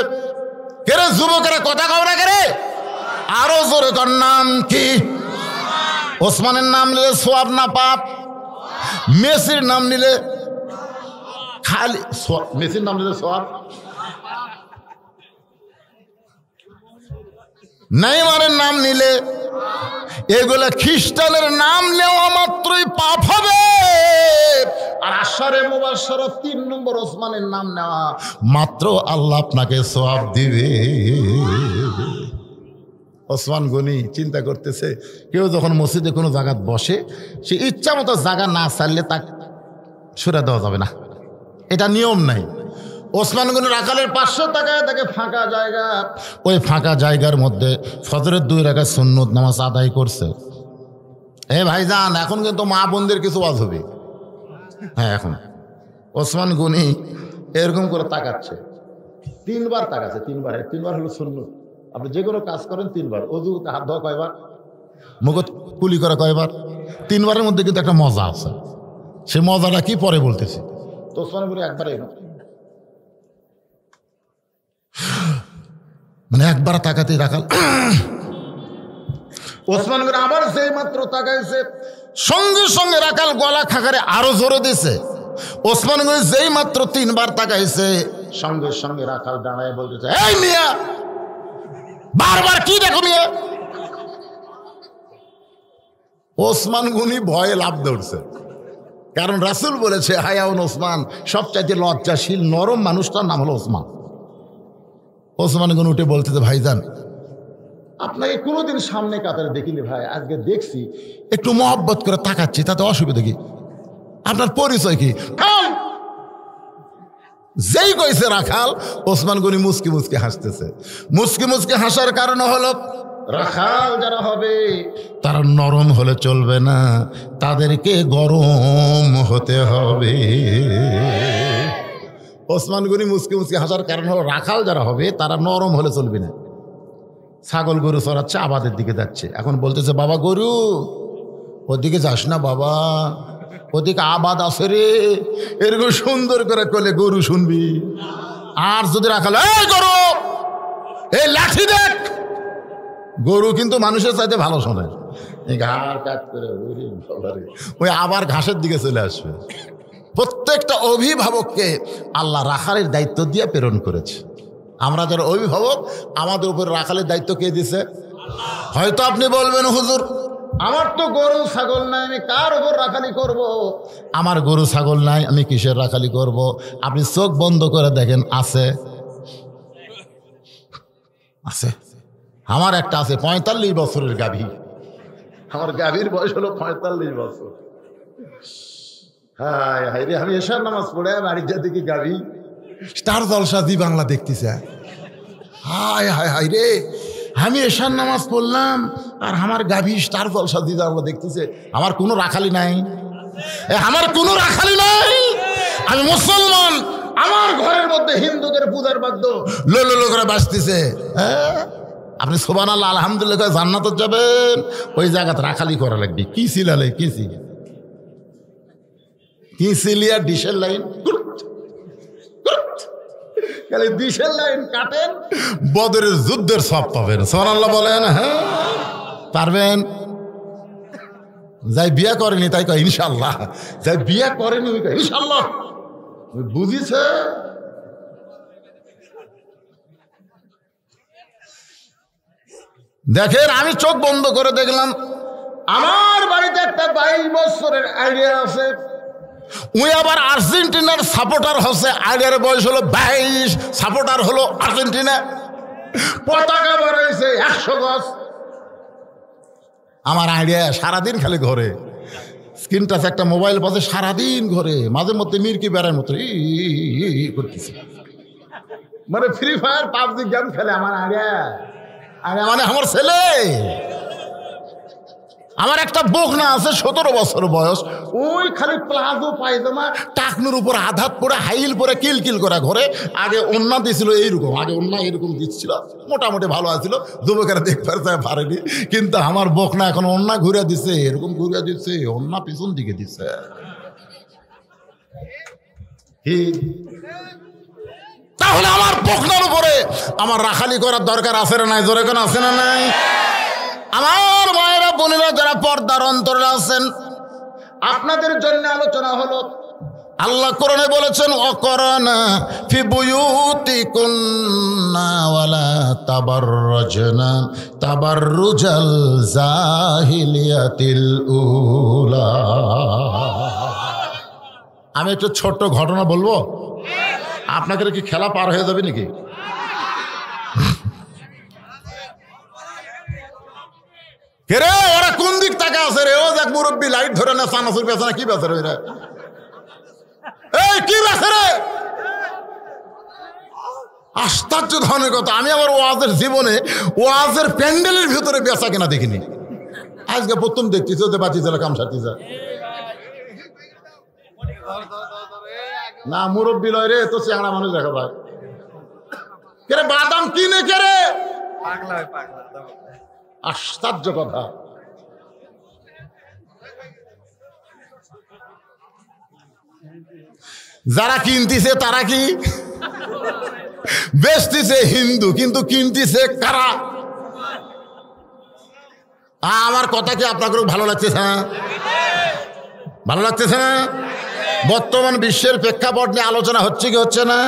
কে রে যুবকেরা কথা কও না কে রে? আরো জোরে কর, নাম কি? ওসমানের নাম নিলে সওয়াব না পাপ? মেসির নাম নিলে খালি মেসির নাম নিলে সওয়াব, নেইমারের নাম নিলে, এগুলা খ্রিস্টানের নাম নেওয়া মাত্রই পাপ হবে। আর আশারে মুবাশশারা 3 নম্বর ওসমানের নাম নেওয়া মাত্র আল্লাহ আপনাকে সওয়াব দিবে। ওসমান গনি চিন্তা করতেছে, কেউ যখন মসজিদে কোনো জায়গায় বসে সে ইচ্ছা মতো জায়গা না ছাড়লে তাকে সরে দেওয়া যাবে না, এটা নিয়ম নাই। ওসমান গনি রাখালের 500 টাকায় তাকে ফাঁকা জায়গা, ওই ফাঁকা জায়গার মধ্যে ফজরের 2 রাকাত সুন্নত নামাজ আদায় করছে। ভাইজান এখন কিন্তু মা বোনদের কিছু ওয়াজ হবে। হ্যাঁ, এখন ওসমান গনি এরকম করে তাকাচ্ছে, 3 বার তাকাচ্ছে, 3 বার হলো সুন্নত। আপনি যে কোনো কাজ করেন 3 বার, অজু হাত ধোয়া কয়বার, মুখ কুলি করা কয়বার, 3 বারের মধ্যে কিন্তু একটা মজা আছে। সে মজাটা কি পরে বলতেছি। তো ওসমান গনি একবারে মানে একবার তাকাতে রাখাল ওসমান গনি আবার যেই মাত্র তাকাইছে সঙ্গে সঙ্গে রাখাল গলা খাকারে আরো জোরে দিছে। ওসমান গনি যেই মাত্র 3 বার তাকাইছে সঙ্গে সঙ্গে রাখাল দাঁড়ায় বলতেছে, এই মিয়া বারবার কি দেখো মিয়া। ওসমান গনি ভয়ে লাফ দৌড়ছে, কারণ রাসূল বলেছে হায়াউন ওসমান, সবচাইতে লজ্জাশীল নরম মানুষটার নাম হলো ওসমান। ওসমান গনি উঠে বলতেছে, ভাইজান আপনাকে কোনোদিন সামনে কাতারে দেখিনি ভাই, আজকে দেখছি একটু মহব্বত করে তাকাচ্ছি, তাতে অসুবিধা কি? আপনার পরিচয় কি? যেই কইছে রাখাল, ওসমান গনি মুচকি মুচকি হাসতেছে। মুচকি মুচকি হাসার কারণ হলো রাখাল যারা হবে তারা নরম হলে চলবে না, তাদেরকে গরম হতে হবে। ওসমান গনি মুচকি মুচকি হাসার কারণ হলো রাখাল যারা হবে তারা নরম হলে চলবে না। ছাগল গরু চড়াচ্ছে, আবাদের দিকে যাচ্ছে, এখন বলতেছে বাবা গরু ওদিকে যাস না বাবা, ওদিকে আবাদ আছে রে, এরকম সুন্দর করে করলে গরু শুনবি। আর যদি রাখাল এই গরু এই লাঠি দেখ, গরু কিন্তু মানুষের চাইতে ভালো শোনে, ঘাড় কাট করে ওই আবার ঘাসের দিকে চলে আসবে। প্রত্যেকটা অভিভাবককে আল্লাহ রাখালের দায়িত্ব দিয়ে প্রেরণ করেছে। আমরা যারা অভিভাবক আমাদের উপর রাখালের দায়িত্ব কে দিছে? হয়তো আপনি বলবেন হুজুর আমার তো গরু ছাগল নাই, আমি কার উপর রাখালি করব? আমার গরু ছাগল নাই, আমি কিসের রাখালি করব? আপনি চোখ বন্ধ করে দেখেন, আছে আছে। আমার একটা আছে 45 বছরের গাভী, আমার গাভীর বয়স হলো 45 বছর। হায় হায় রে, আমি এশার নামাজ পড়ে বাড়ির যা দেখি গাভী স্টার জলসা জি বাংলা দেখতেছে। হায় হায় হায় রে, আমি এশার নামাজ পড়লাম আর আমার গাভী স্টার জলসা জি বাংলা দেখতেছে। আমার কোনো রাখালি নাই, আমার কোনো রাখালি নাই, আমি মুসলমান, আমার ঘরের মধ্যে হিন্দুদের পূজার বাদ্য লো লো করে বাজতেছে। আপনি সুবহানাল্লাহ আলহামদুলিল্লাহ জান্নাতে যাবেন, ওই জায়গাতে রাখালি করা লাগবে। কি সিলালে কি সিলিয়া ডিশের লাইন, খালি ডিশের লাইন কাটেন, বদরের যুদ্ধের সব পাবেন। সুবহানাল্লাহ বলেন। হ্যাঁ পারবেন। যাই বিয়া করেনি তাই কয় ইনশাল্লাহ, যাই বিয়া করেনি ওই কয় ইনশাল্লাহ। বুঝিছে? দেখেন আমি চোখ বন্ধ করে দেখলাম, আমার বাড়িতে একটা 22 বছরের আইডিয়া আছে, ওই আবার আর্জেন্টিনার সাপোর্টার হচ্ছে, আইডিয়ার বয়স হলো 22, সাপোর্টার হলো আর্জেন্টিনা, পতাকা বাড়াইছে 100 গজ। আমার আইডিয়া সারাদিন খালি ঘরে স্ক্রিন টাচ একটা মোবাইল পাশে সারাদিন ঘরে, মাঝে মধ্যে মির্কি বেড়ার মতো করতেছে, মানে ফ্রি ফায়ার পাবজি গেম খেলে আমার আইডিয়া। মানে আমার ছেলে, আমার একটা বকনা আছে 17 বছর বয়স, ওই খালি প্লাজো পায়জামা টাকনুর উপর আধাত পরে হাইল পরে কিলকিল করা ঘরে। আগে ওন্না দিছিল এইরকম, আগে ওন্না এরকম দিচ্ছিল, মোটামুটি ভালো আছিল, যুবকেরা দেখবার চায় পারেনি। কিন্তু আমার বকনা এখন ওন্না ঘুরে দিছে, এরকম ঘুরে দিচ্ছে, ওন্না পিছন দিকে দিচ্ছে। তাহলে আমার বকনার উপরে আমার রাখালি করার দরকার আছে না নাই? জোরে কোন আছে না নাই? আমার মায়েরা বোনেরা যারা পর্দার অন্তরে আছেন, আপনাদের জন্য আলোচনা হলো। আল্লাহ কোরআনে বলেছেন, অকরনা ফি বুয়ুতিকুন্না ওয়ালা তাবাররাজনা তাবাররুজাল জাহিলিয়াতিল উলা। আমি একটু ছোট্ট ঘটনা বলবো, আপনাদের কি খেলা পার হয়ে যাবে নাকি? কে রে, ওরা কোন দিক তাকা আছে রে? ও দেখ মুরব্বী লাইট ধরে না, সানাসুর বেছে না, কি বেছে রে? এই কি বেছে রে? আশ্চর্য ধরনের কথা। আমি আমার ওয়াজের জীবনে ওয়াজের প্যান্ডেলের ভিতরে বেচা কেনা দেখিনি, আজকে প্রথম দেখতেছি। ওদের বাতি জ্বালা কাম সারতে যা না, মুরব্বী লয় রে, তো চেহারা মানুষ দেখা ভাই। কে রে বাদাম কিনে, কে রে? আশ্চর্য কথা। যারা কিনতেছে তারা কি বেচতেছে? হিন্দু, কিন্তু কিনতেছে কারা? আমার কথা কি আপনাকে ভালো লাগতেছে না? ভালো লাগতেছে না? বর্তমান বিশ্বের প্রেক্ষাপট নিয়ে আলোচনা হচ্ছে কি হচ্ছে না?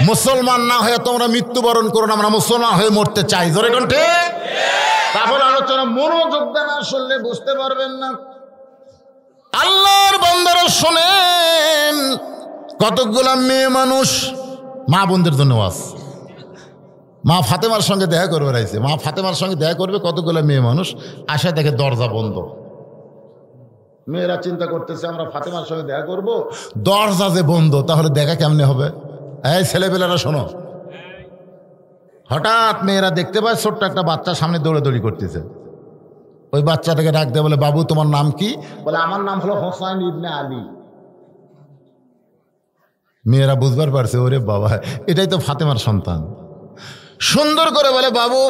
মুসলমান না হয়ে তোমরা মৃত্যুবরণ করো না, আমরা মুসলমান হয়ে মরতে চাই। ধরে কোন ঠিক? তাহলে আলোচনা মনোযোগ দেন, আসলে বুঝতে পারবেন না। আল্লাহর বান্দারা শোনেন, কতগুলা মেয়ে মানুষ, মা বোনদের জন্য ওয়াজ, মা ফাতেমার সঙ্গে দেখা করবে রাইছে, মা ফাতেমার সঙ্গে দেখা করবে, কতগুলো মেয়ে মানুষ আশা দেখে দরজা বন্ধ। মেয়েরা চিন্তা করতেছে আমরা ফাতেমার সঙ্গে দেখা করব, দরজা যে বন্ধ, তাহলে দেখা কেমনে হবে? এই ছেলেপেলেরা শোনো, হঠাৎ মেয়েরা দেখতে পায় ছোট্ট একটা বাচ্চা সামনে দৌড়াদৌড়ি করতেছে। ওই বাচ্চাটাকে ডাক দেয়, বলে বাবু তোমার নাম কি? বলে আমার নাম হলো হোসাইন ইবনে আলী। মেয়েরা বুঝবার পারছে, ওরে বাবা, এটাই তো ফাতেমার সন্তান। সুন্দর করে বলে, বাবু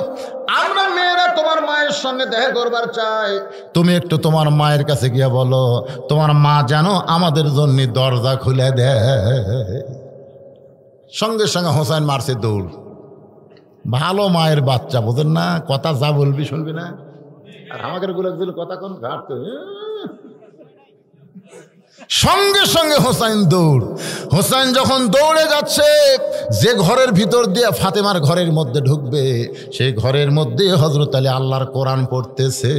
আমরা মেয়েরা তোমার মায়ের সঙ্গে দেখা করবার চাই, তুমি একটু তোমার মায়ের কাছে গিয়ে বলো তোমার মা যেন আমাদের জন্য দরজা খুলে দেয়। সঙ্গে সঙ্গে হোসাইন মারছে দৌড়। ভালো মায়ের বাচ্চা, বোঝেন না, কথা যা বলবি শুনবি না। আর আমাদের গুলো কথা কোন ঘাটতে, সঙ্গে সঙ্গে হোসাইন দৌড়। হোসাইন যখন দৌড়ে যাচ্ছে, যে ঘরের ভিতর দিয়ে ফাতেমার ঘরের মধ্যে ঢুকবে, সেই ঘরের মধ্যে হযরত আলী আল্লাহর কোরআন পড়তেছে।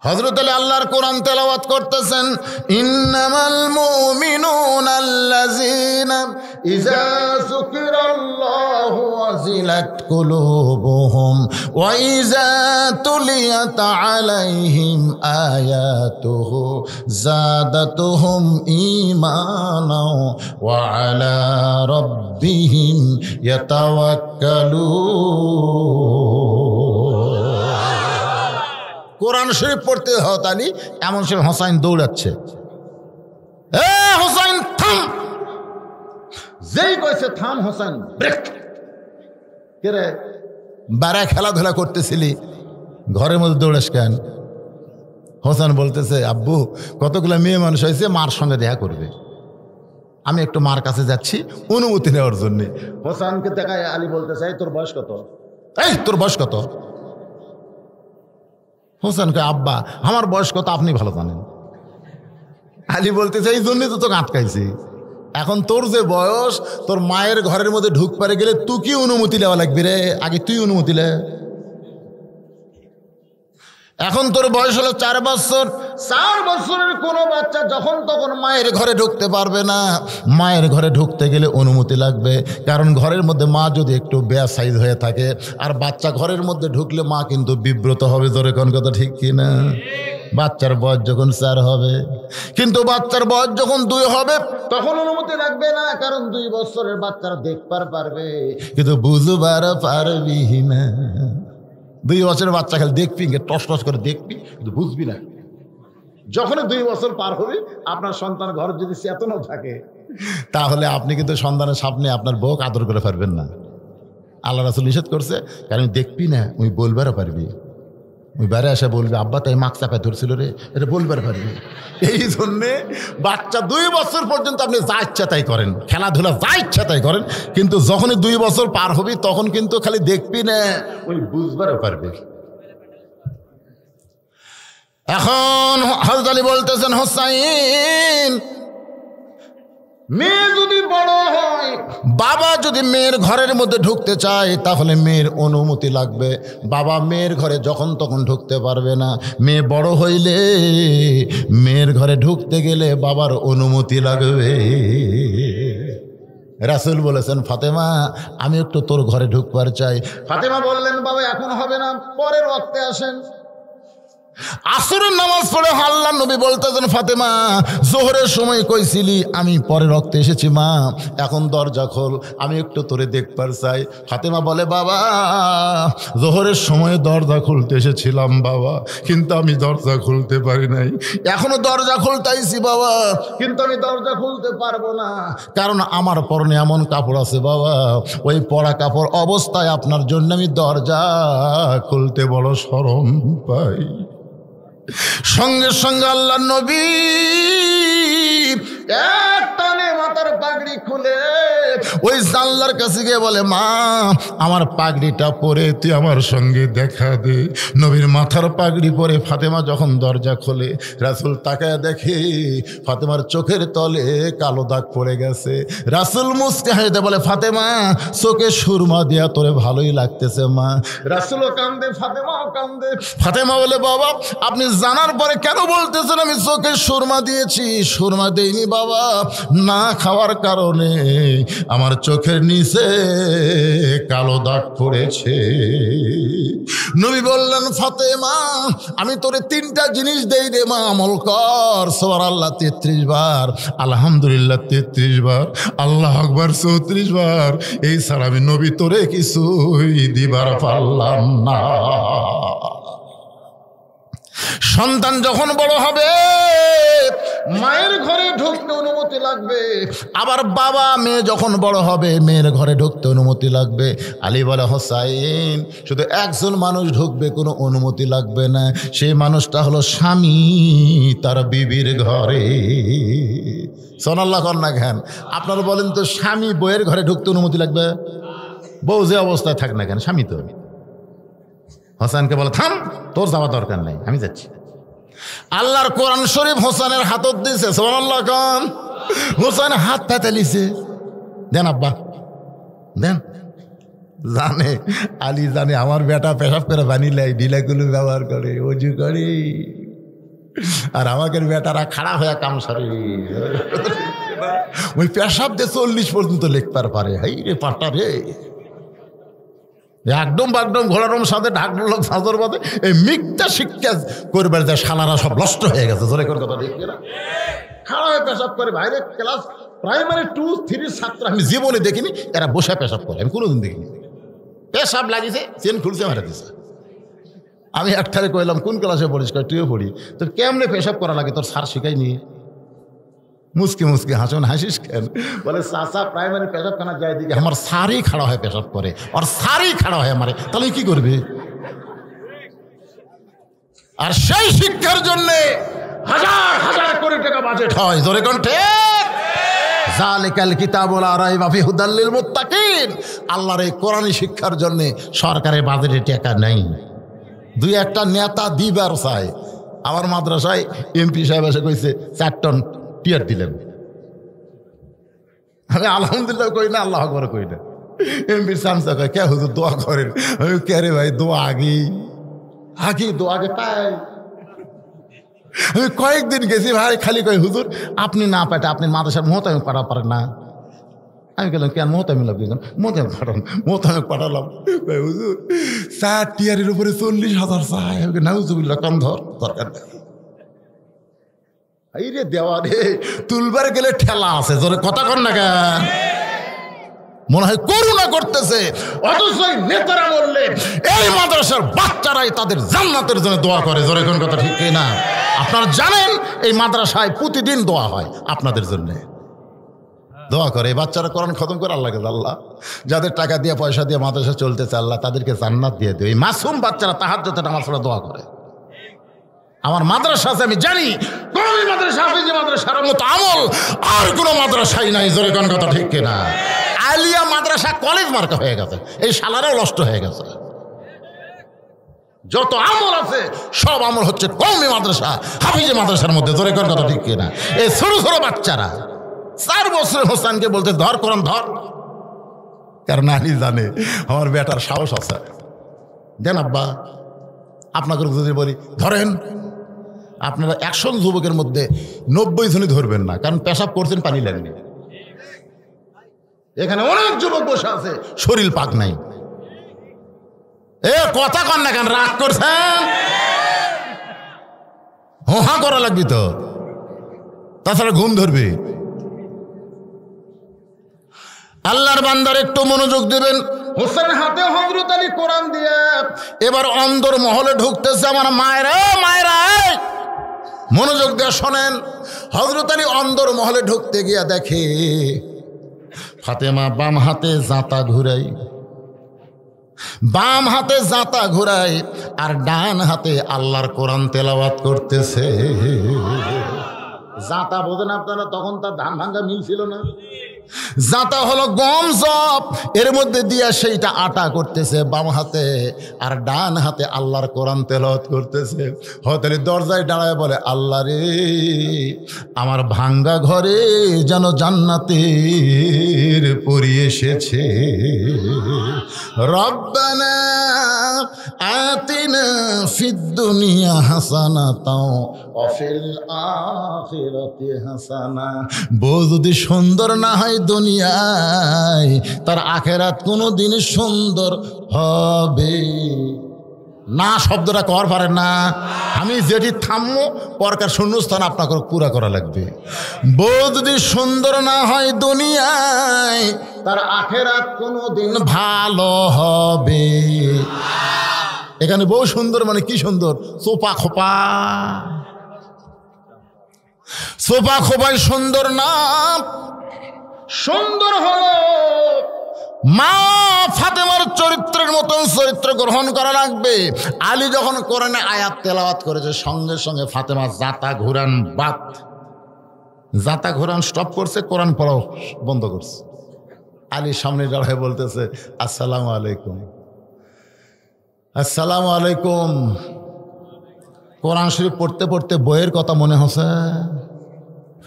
হযরত আলী আল্লাহর কোরআন তেলাওয়াত করতেছেন। ইন্নামাল মুমিনুনা আল্লাযীনা ইযা যুকিরাল্লাহু ওয়াজিলাত কুলুবুহুম ওয়া ইযা তুলিয়াত আলাইহিম আয়াতুহু যাদাতুহুম ঈমানাও ওয়া আলা রাব্বিহিম ইয়াতাওয়াক্কালুন। কোরআন শরীফ পড়তে হত আলী, এমন সময় হোসাইন দৌড়াচ্ছে। এ হোসাইন থাম! যেই কইছে থাম, হোসাইন ব্রেক। কে রে, বারা খেলাধুলা করতেছিলি, ঘরের মধ্যে দৌড়াস কেন? হোসাইন বলতেছে, আব্বু কতগুলো মেয়ে মানুষ হয়েছে, মার সঙ্গে দেখা করবে, আমি একটু মার কাছে যাচ্ছি অনুমতি নেওয়ার জন্যে। হোসাইনকে দেখায় আলী বলতেছে, এই তোর বয়স কত? এই তোর বয়স কত? হোসেনকে, আব্বা আমার বয়স কত আপনি ভালো জানেন। আলী বলতেছে, এই জন্যই তো তোকে আটকাইছি। এখন তোর যে বয়স, তোর মায়ের ঘরের মধ্যে ঢুক পারে গেলে তুই কি অনুমতি নেওয়া লাগবে রে? আগে তুই অনুমতি লে। এখন তোর বয়স হলো 4 বছর। 4 বছরের কোনো বাচ্চা যখন তখন মায়ের ঘরে ঢুকতে পারবে না। মায়ের ঘরে ঢুকতে গেলে অনুমতি লাগবে, কারণ ঘরের মধ্যে মা যদি একটু বেসাইজ হয়ে থাকে আর বাচ্চা ঘরের মধ্যে ঢুকলে মা কিন্তু বিব্রত হবে। তোর কোন কথা ঠিক কিনা? বাচ্চার বয়স যখন 4 হবে, কিন্তু বাচ্চার বয়স যখন 2 হবে তখন অনুমতি লাগবে না, কারণ 2 বছরের বাচ্চারা দেখবার পারবে কিন্তু বুঝবার পারবি না। 2 বছরের বাচ্চা খালি দেখবি, টস টস করে দেখবি কিন্তু বুঝবি না। যখনই 2 বছর পার হবে আপনার সন্তান ঘর যদি চেতনও থাকে, তাহলে আপনি কিন্তু সন্তানের সামনে আপনার বউকে আদর করে পারবেন না। আল্লাহ রাসূল নিষেধ করছে, কারণ দেখবি না ওই বলবারও পারবি। ওই বাইরে এসে বলবে আব্বা তাই মাছ চাপায় ধরছিল রে, এটা বলবার পারবি। এই জন্যে বাচ্চা 2 বছর পর্যন্ত আপনি যা ইচ্ছা তাই করেন, খেলাধুলা যা ইচ্ছা তাই করেন, কিন্তু যখনই 2 বছর পার হবি তখন কিন্তু খালি দেখবি না, ওই বুঝবারও পারবি। এখন হযরত আলী বলতেছেন, হোসাইন, মেয়ে যদি বড় হয়, বাবা যদি মেয়ের ঘরের মধ্যে ঢুকতে চায় তাহলে মেয়ের অনুমতি লাগবে। বাবা মেয়ের ঘরে যখন তখন ঢুকতে পারবে না। মেয়ে বড় হইলে মেয়ের ঘরে ঢুকতে গেলে বাবার অনুমতি লাগবে। রাসূল বলেছেন, ফাতেমা আমি একটু তোর ঘরে ঢুকবার চাই। ফাতেমা বললেন, বাবা এখন হবে না, পরের ওয়াক্তে আসেন। আসরের নামাজ পড়ে আল্লাহর নবী বলতেছেন, ফাতেমা জোহরের সময় কইছিলি, আমি পরের ওয়াক্তে এসেছি মা, এখন দরজা খোল, আমি একটু তোরে দেখবার চাই। ফাতেমা বলে, বাবা জোহরের সময় দরজা খুলতে এসেছিলাম বাবা, কিন্তু আমি দরজা খুলতে পারি নাই। এখনো দরজা খুলতেইছি বাবা, কিন্তু আমি দরজা খুলতে পারবো না, কারণ আমার পরনে এমন কাপড় আছে বাবা, ওই পরা কাপড় অবস্থায় আপনার জন্য আমি দরজা খুলতে বড় শরম পাই। সঙ্গে সঙ্গে আল্লাহর নবী এক টানে মাথার পাগড়ি খুলে ওই জানলার কাছে গিয়ে বলে, মা আমার পাগড়িটা পরে তুই আমার সঙ্গে দেখা দে। নবীর মাথার পাগড়ি পরে ফাতেমা যখন দরজা খোলে, রাসূল তাকায় দেখে ফাতেমার চোখের তলে কালো দাগ পড়ে গেছে। রাসূল মুস্কে হেসে বলে, ফাতেমা চোখে সুরমা দিয়া তোরে ভালোই লাগতেছে মা। রাসূলও কান্দে, ফাতেমাও কান্দে। ফাতেমা বলে, বাবা আপনি জানার পরে কেন বলতেছেন আমি চোখে সুরমা দিয়েছি? সুরমা দেইনি বাবা, না খাওয়ার কারণে আমার চোখের নিচে কালো দাগ পড়েছে। নবী বললেন, ফাতেমা আমি তোরে 3টা জিনিস দেই রে মা, আমল কর। সুবহানাল্লাহ 33 বার, আলহামদুলিল্লাহ 33 বার, আল্লাহু আকবার 34 বার। এই ছাড়া আমি নবী তোরে কিছুই দিবার পারলাম না। সন্তান যখন বড় হবে মায়ের ঘরে ঢুকতে অনুমতি লাগবে, আবার বাবা মেয়ে যখন বড় হবে মেয়ের ঘরে ঢুকতে অনুমতি লাগবে। আলী বলে, হোসাইন শুধু একজন মানুষ ঢুকবে, কোনো অনুমতি লাগবে না, সেই মানুষটা হলো স্বামী তার বিবির ঘরে। সোনাল্লাহ কন্যা ঘ্যান আপনারা বলেন তো, স্বামী বউয়ের ঘরে ঢুকতে অনুমতি লাগবে? বউ যে অবস্থায় থাক না কেন, স্বামী তো। হোসেনকে বলে, থাম, তোর যাওয়া দরকার নাই, আমি যাচ্ছি। আল্লাহর কোরআন শরীফ হোসেনের হাতত দিয়েছে, সুবহানাল্লাহ খান। হোসেন হাত পাতে লিছে, দেন আব্বা দেন। জানে আলী জানে আমার বেটা পেশাব করে বানিলাই ঢিলাগুলো ব্যবহার করে, অজু করে, আর আমাকে বেটারা খাড়া হয়ে কাম সারে। ওই পেশাব দিয়ে 40 পর্যন্ত লিখতে পারে। হাই রে পাটা রে, একদম বাকদম ঘোড়ারম সাথে ঢাকলো লোক সাজর বাদে এই মিথ্যা শিক্ষা করবে, যে শালারা সব নষ্ট হয়ে গেছে। জোরে কোন কথা দেখি না, খাড়া হয়ে পেশাব করে। বাইরে ক্লাস প্রাইমারি 2, 3 ছাত্র আমি জীবনে দেখিনি এরা বসে পেশাব করে, আমি কোনোদিন দেখিনি। পেশাব লাগিয়েছে, চেন খুলছে, মারা দিছে। আমি একটারে কইলাম, কোন ক্লাসে পড়িস? কয় তুইও পড়ি। তোর কেমনে পেশাব করা লাগে তোর স্যার শিখাইনি? মুসকে মুসকে হাসন, হাসিস কেন? বলে, চাচা প্রাইমারি পেশাবখানা যাই দিকে আমার সারই খাড়া হয় পেশাব করে, আর সারই খাড়া হয় আমারে, তাহলে কি করবে? আর সেই শিক্ষার জন্যে হাজার হাজার কোটি টাকা বাজেট হয়। জোরে কোন ঠিক? যালিকাল কিতাবুল লা রাইবা ফিহি হুদাল লিল মুত্তাকিন। আল্লাহর এই কোরআনী শিক্ষার জন্যে সরকারের বাজেটে টাকা নেই। 2-1টা নেতা দিবার চায়। আমার মাদ্রাসায় এমপি সাহেব এসে কইছে 4 টন টিয়ার দিলেন। আমি আলহামদুলিল্লাহ কই না, আল্লাহ আকবার কই না। এমপির চামচা কয়, কে হুজুর দোয়া করেন? কে রে ভাই, দোয়া আগেই আগে দোয়াকে পাই। আমি কয়েকদিন গেছি ভাই, খালি কয় হুজুর আপনি না পাঠে আপনি মাদ্রাসার মোহতামিম পাঠা পারেন না। আমি গেলাম কেন মোহতামিম লাগবে, মোহতামিম পাঠান, মোহতামিম পাঠালাম। হুজুর 4 টিয়ারের উপরে 40,000 চাই। নাউজুবিল্লাহ, কম ধর, দরকার নেই। এই রে দেওয়া রে, তুলবার গেলে ঠেলা আছে, জোরে কথা কর না কেন? মনে হয় করুণা করতেছে, অথচ নেতারা বললে এই মাদ্রাসার বাচ্চারাই তাদের জান্নাতের জন্য দোয়া করে। জোরে কোন কথা ঠিক না? আপনারা জানেন এই মাদ্রাসায় প্রতিদিন দোয়া হয় আপনাদের জন্য, দোয়া করে। এই বাচ্চারা কোরআন খতম করে আল্লাহকে, আল্লাহ যাদের টাকা দিয়ে পয়সা দিয়ে মাদ্রাসা চলতেছে আল্লাহ তাদেরকে জান্নাত দিয়ে দেয়। এই মাসুম বাচ্চারা তাহাজ্জুদে নামাজ পড়ে দোয়া করে। আমার মাদ্রাসা আছে, আমি জানি কওমি মাদ্রাসা, হাফেজি মাদ্রাসার মতো আমল আর কোনো মাদ্রাসাই নাই। জোরে কোন কথা ঠিক না? আলিয়া মাদ্রাসা কলেজ মার্কা হয়ে গেছে, এই শালারাও নষ্ট হয়ে গেছে। যত আমল আছে সব আমল হচ্ছে কওমি মাদ্রাসা, হাফেজি মাদ্রাসার মধ্যে। জোরে কোন কথা ঠিক না? এই ছোট ছোট বাচ্চারা 4 বছরের হোসেনকে বলতে ধর কোরআন ধর, কারণ আলী জানে আমার বেটার সাহস আছে। দেন আব্বা, আপনাকে যদি বলি ধরেন, আপনারা 100 যুবকের মধ্যে 90 জনই ধরবেন না, কারণ পেশাব করছেন পানি লাগবে। এখানে অনেক যুবক বসে আছে শরীর পাক নাই। এ কথা কন না কেন, রাগ করছেন? হা করা লাগবে তো, তাছাড়া ঘুম ধরবে। আল্লাহর বান্দার একটু মনোযোগ দিবেন। হোসেন হাতে হযরত আলী কোরআন দিয়ে এবার অন্দর মহলে ঢুকতেছে। আমার মায়েরা, মায়েরা মনোযোগ দিয়ে শোনেন। হযরত আলী অন্দর মহলে ঢুকতে গিয়া দেখে ফাতেমা বাম হাতে জাঁতা ঘুরাই, বাম হাতে জাঁতা ঘুরাই আর ডান হাতে আল্লাহর কোরআন তেলাওয়াত করতেছে। জাঁতা বোঝেন আপনারা? তখন তার ধান ভাঙ্গা মিল ছিল না। জাঁতা হলো গম জব, এর মধ্যে দিয়া সেইটা আটা করতেছে বাম হাতে, আর ডান হাতে আল্লাহর কোরআন তেলাওয়াত করতেছে। হযরত আলী দরজায় দাঁড়ায় বলে, আল্লাহ রে, আমার ভাঙ্গা ঘরে যেন জান্নাতের পরি এসেছে। রব্বানা আতিনা ফিদ দুনিয়া হাসানাতাও ওয়া ফিল আখিরাতি হাসানা। বউ যদি সুন্দর না হয় দুনিয়ায়, তার আখেরাত কোনোদিন সুন্দর হবে না। শব্দটা কর পারেন না? আমি যেটি থামবো পরকার শূন্যস্থান আপনাকে পুরা করা লাগবে। বউ যদি সুন্দর না হয় দুনিয়ায়, তার আখেরাত কোনোদিন ভালো হবে। এখানে বউ সুন্দর মানে কি সুন্দর? চোপা খোপা, চোপা খোপায় সুন্দর না, সুন্দর হলো মা ফাতেমার চরিত্রের মতন চরিত্র গ্রহণ করা লাগবে। আলী যখন কোরআনে আয়াত তেলাওয়াত করেছে, সঙ্গে সঙ্গে ফাতেমা জাঁতা ঘুরান বাদ, জাঁতা ঘুরান স্টপ করছে, কোরআন পড়াও বন্ধ করছে। আলী সামনে দাঁড়ায় বলতেছে, আসসালামু আলাইকুম, আসসালামু আলাইকুম। কোরআন শরীফ পড়তে পড়তে বইয়ের কথা মনে হচ্ছে।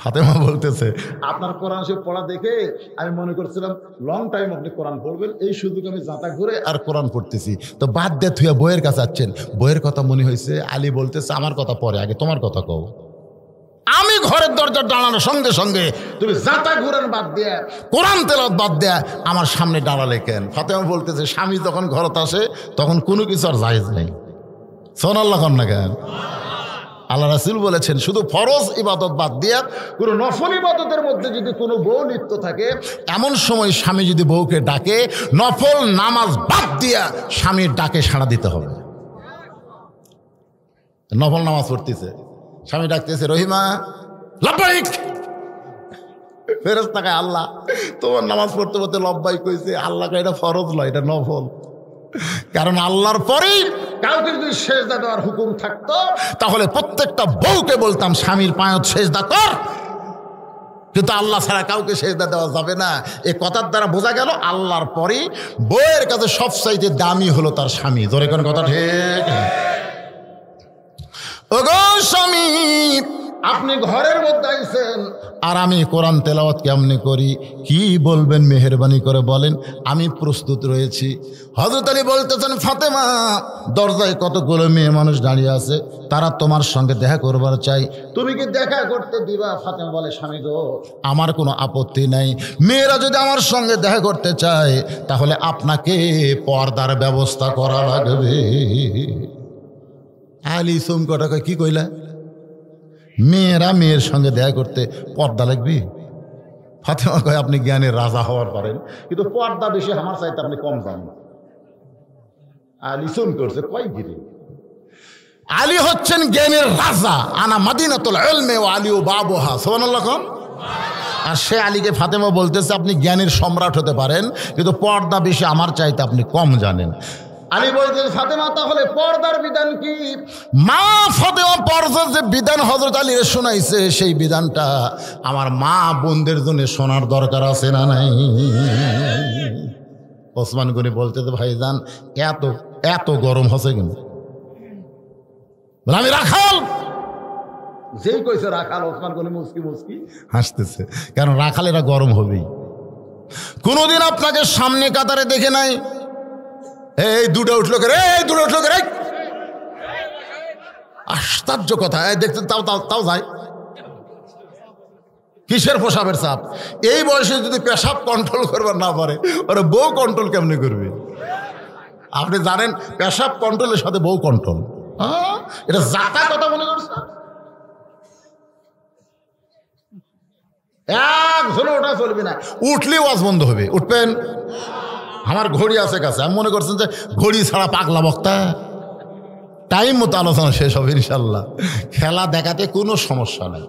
ফাতেমা বলতেছে, আপনার কোরআন শরীফ পড়া দেখে আমি মনে করছিলাম লং টাইম আপনি কোরআন পড়বেন, এই সুযোগ আমি জাঁতা ঘুরে আর কোরআন পড়তেছি, তো বাদ দিয়ে থুয়া বইয়ের কাছে যাচ্ছেন, বইয়ের কথা মনে হয়েছে। আলী বলতেছে, আমার কথা পরে, আগে তোমার কথা কও। আমি ঘরের দরজা দাঁড়ানোর সঙ্গে সঙ্গে তুমি জাঁতা ঘুরান বাদ দেয়া, কোরআন তেলাওয়াত বাদ দেয়া আমার সামনে দাঁড়ালে কেন? ফাতেমা বলতেছে, স্বামী যখন ঘরত আসে তখন কোনো কিছু আর জায়েজ নেই। সুবহানাল্লাহ কন না কেন? আল্লাহ রাসূল বলেছেন, শুধু ফরজ ইবাদত বাদ দিয়া কোনো নফল ইবাদতের মধ্যে যদি কোনো বউ লিপ্ত থাকে, এমন সময় স্বামী যদি বউকে ডাকে, নফল নামাজ বাদ দিয়া স্বামীর ডাকে সাড়া দিতে হবে। নফল নামাজ পড়তেছে, স্বামী ডাকতেছে, রহিমা লাব্বাইক। ফেরেশতা কয়, আল্লাহ তোমার নামাজ পড়তে পড়তে লব্বাইক কইছে। আল্লাহ কয়, এটা ফরজ নয়, এটা নফল। কারণ আল্লাহর পরেই কাউকে যদি সেজদা দেওয়ার হুকুম থাকতো, তাহলে প্রত্যেকটা বউকে বলতাম স্বামীর পায়ে সেজদা কর, কিন্তু আল্লাহ ছাড়া কাউকে সেজদা দেওয়া যাবে না। এই কথার দ্বারা বোঝা গেল আল্লাহর পরেই বউয়ের কাছে সবচাইতে দামি হলো তার স্বামী। ধরে কোন কথা ঠিক? ওগো স্বামী, আপনি ঘরের মধ্যে আইছেন আর আমি কোরআন তেলাওয়াত কেমনে করি, কি বলবেন মেহেরবানি করে বলেন, আমি প্রস্তুত রয়েছি। হযরত আলী বলতেছেন, ফাতেমা, দরজায় কতগুলো মেয়ে মানুষ দাঁড়িয়ে আছে, তারা তোমার সঙ্গে দেখা করবার চাই, তুমি কি দেখা করতে দিবা? ফাতেমা বলে, স্বামী গো, আমার কোনো আপত্তি নাই। মেয়েরা যদি আমার সঙ্গে দেখা করতে চায় তাহলে আপনাকে পর্দার ব্যবস্থা করা লাগবে। আলী চমকটাকে কি কইলা? মেয়েরা মেয়ের সঙ্গে দেখা করতে পর্দা লাগবে? ফাতেমা কয়, আপনি জ্ঞানের রাজা হওয়ার পারেন, কিন্তু পর্দা বেশি আমার চাইতে আপনি কম জানেন। আলী চুম করছে, কয় গিরে, আলী হচ্ছেন জ্ঞানের রাজা। আনা মাদিনাতুল ইলমি ওয়া আলী বাবুহা, সুবহানাল্লাহ। আর সে আলীকে ফাতেমা বলতেছে, আপনি জ্ঞানের সম্রাট হতে পারেন, কিন্তু পর্দা বেশি আমার চাইতে আপনি কম জানেন। আলী বলতেন, ফাতেমা, তাহলে পর্দার বিধান কি? মা ফাতেমা পর্দার যে বিধান হযরত আলী শোনাইছে, সেই বিধানটা আমার মা বোনদের জন্য শোনার দরকার আছে না নাই? ওসমান গনি বলতে, ভাইজান, এত এত গরম হচ্ছে কেন? আমি রাখাল, যেই কইছে রাখাল, ওসমান গনি মুস্কি মুস্কি হাসতেছে, কারণ রাখালেরা গরম হবেই। কোনদিন আপনাকে সামনে কাতারে দেখে নাই? এই দুটো উঠলো করে, এই দুটো উঠলো করে, আশ্চর্য কথা। দেখতে তাও তাও তাও যায়, কিসের পেশাবের চাপ? এই বয়সে যদি পেশাব কন্ট্রোল করবার না পারে, ওরা বউ কন্ট্রোল কেমনে করবে? আপনি জানেন পেশাব কন্ট্রোলের সাথে বউ কন্ট্রোল, এটা জাতা কথা মনে করছে। একজন ওটা চলবে না, উঠলে ওয়াজ বন্ধ হবে। উঠবেন? আমার ঘড়ি আছে কাছে, আমি মনে করছেন যে ঘড়ি ছাড়া পাগলা বক্তা, টাইম মতো আলোচনা শেষ হবে ইনশাল্লাহ। খেলা দেখাতে কোনো সমস্যা নেই।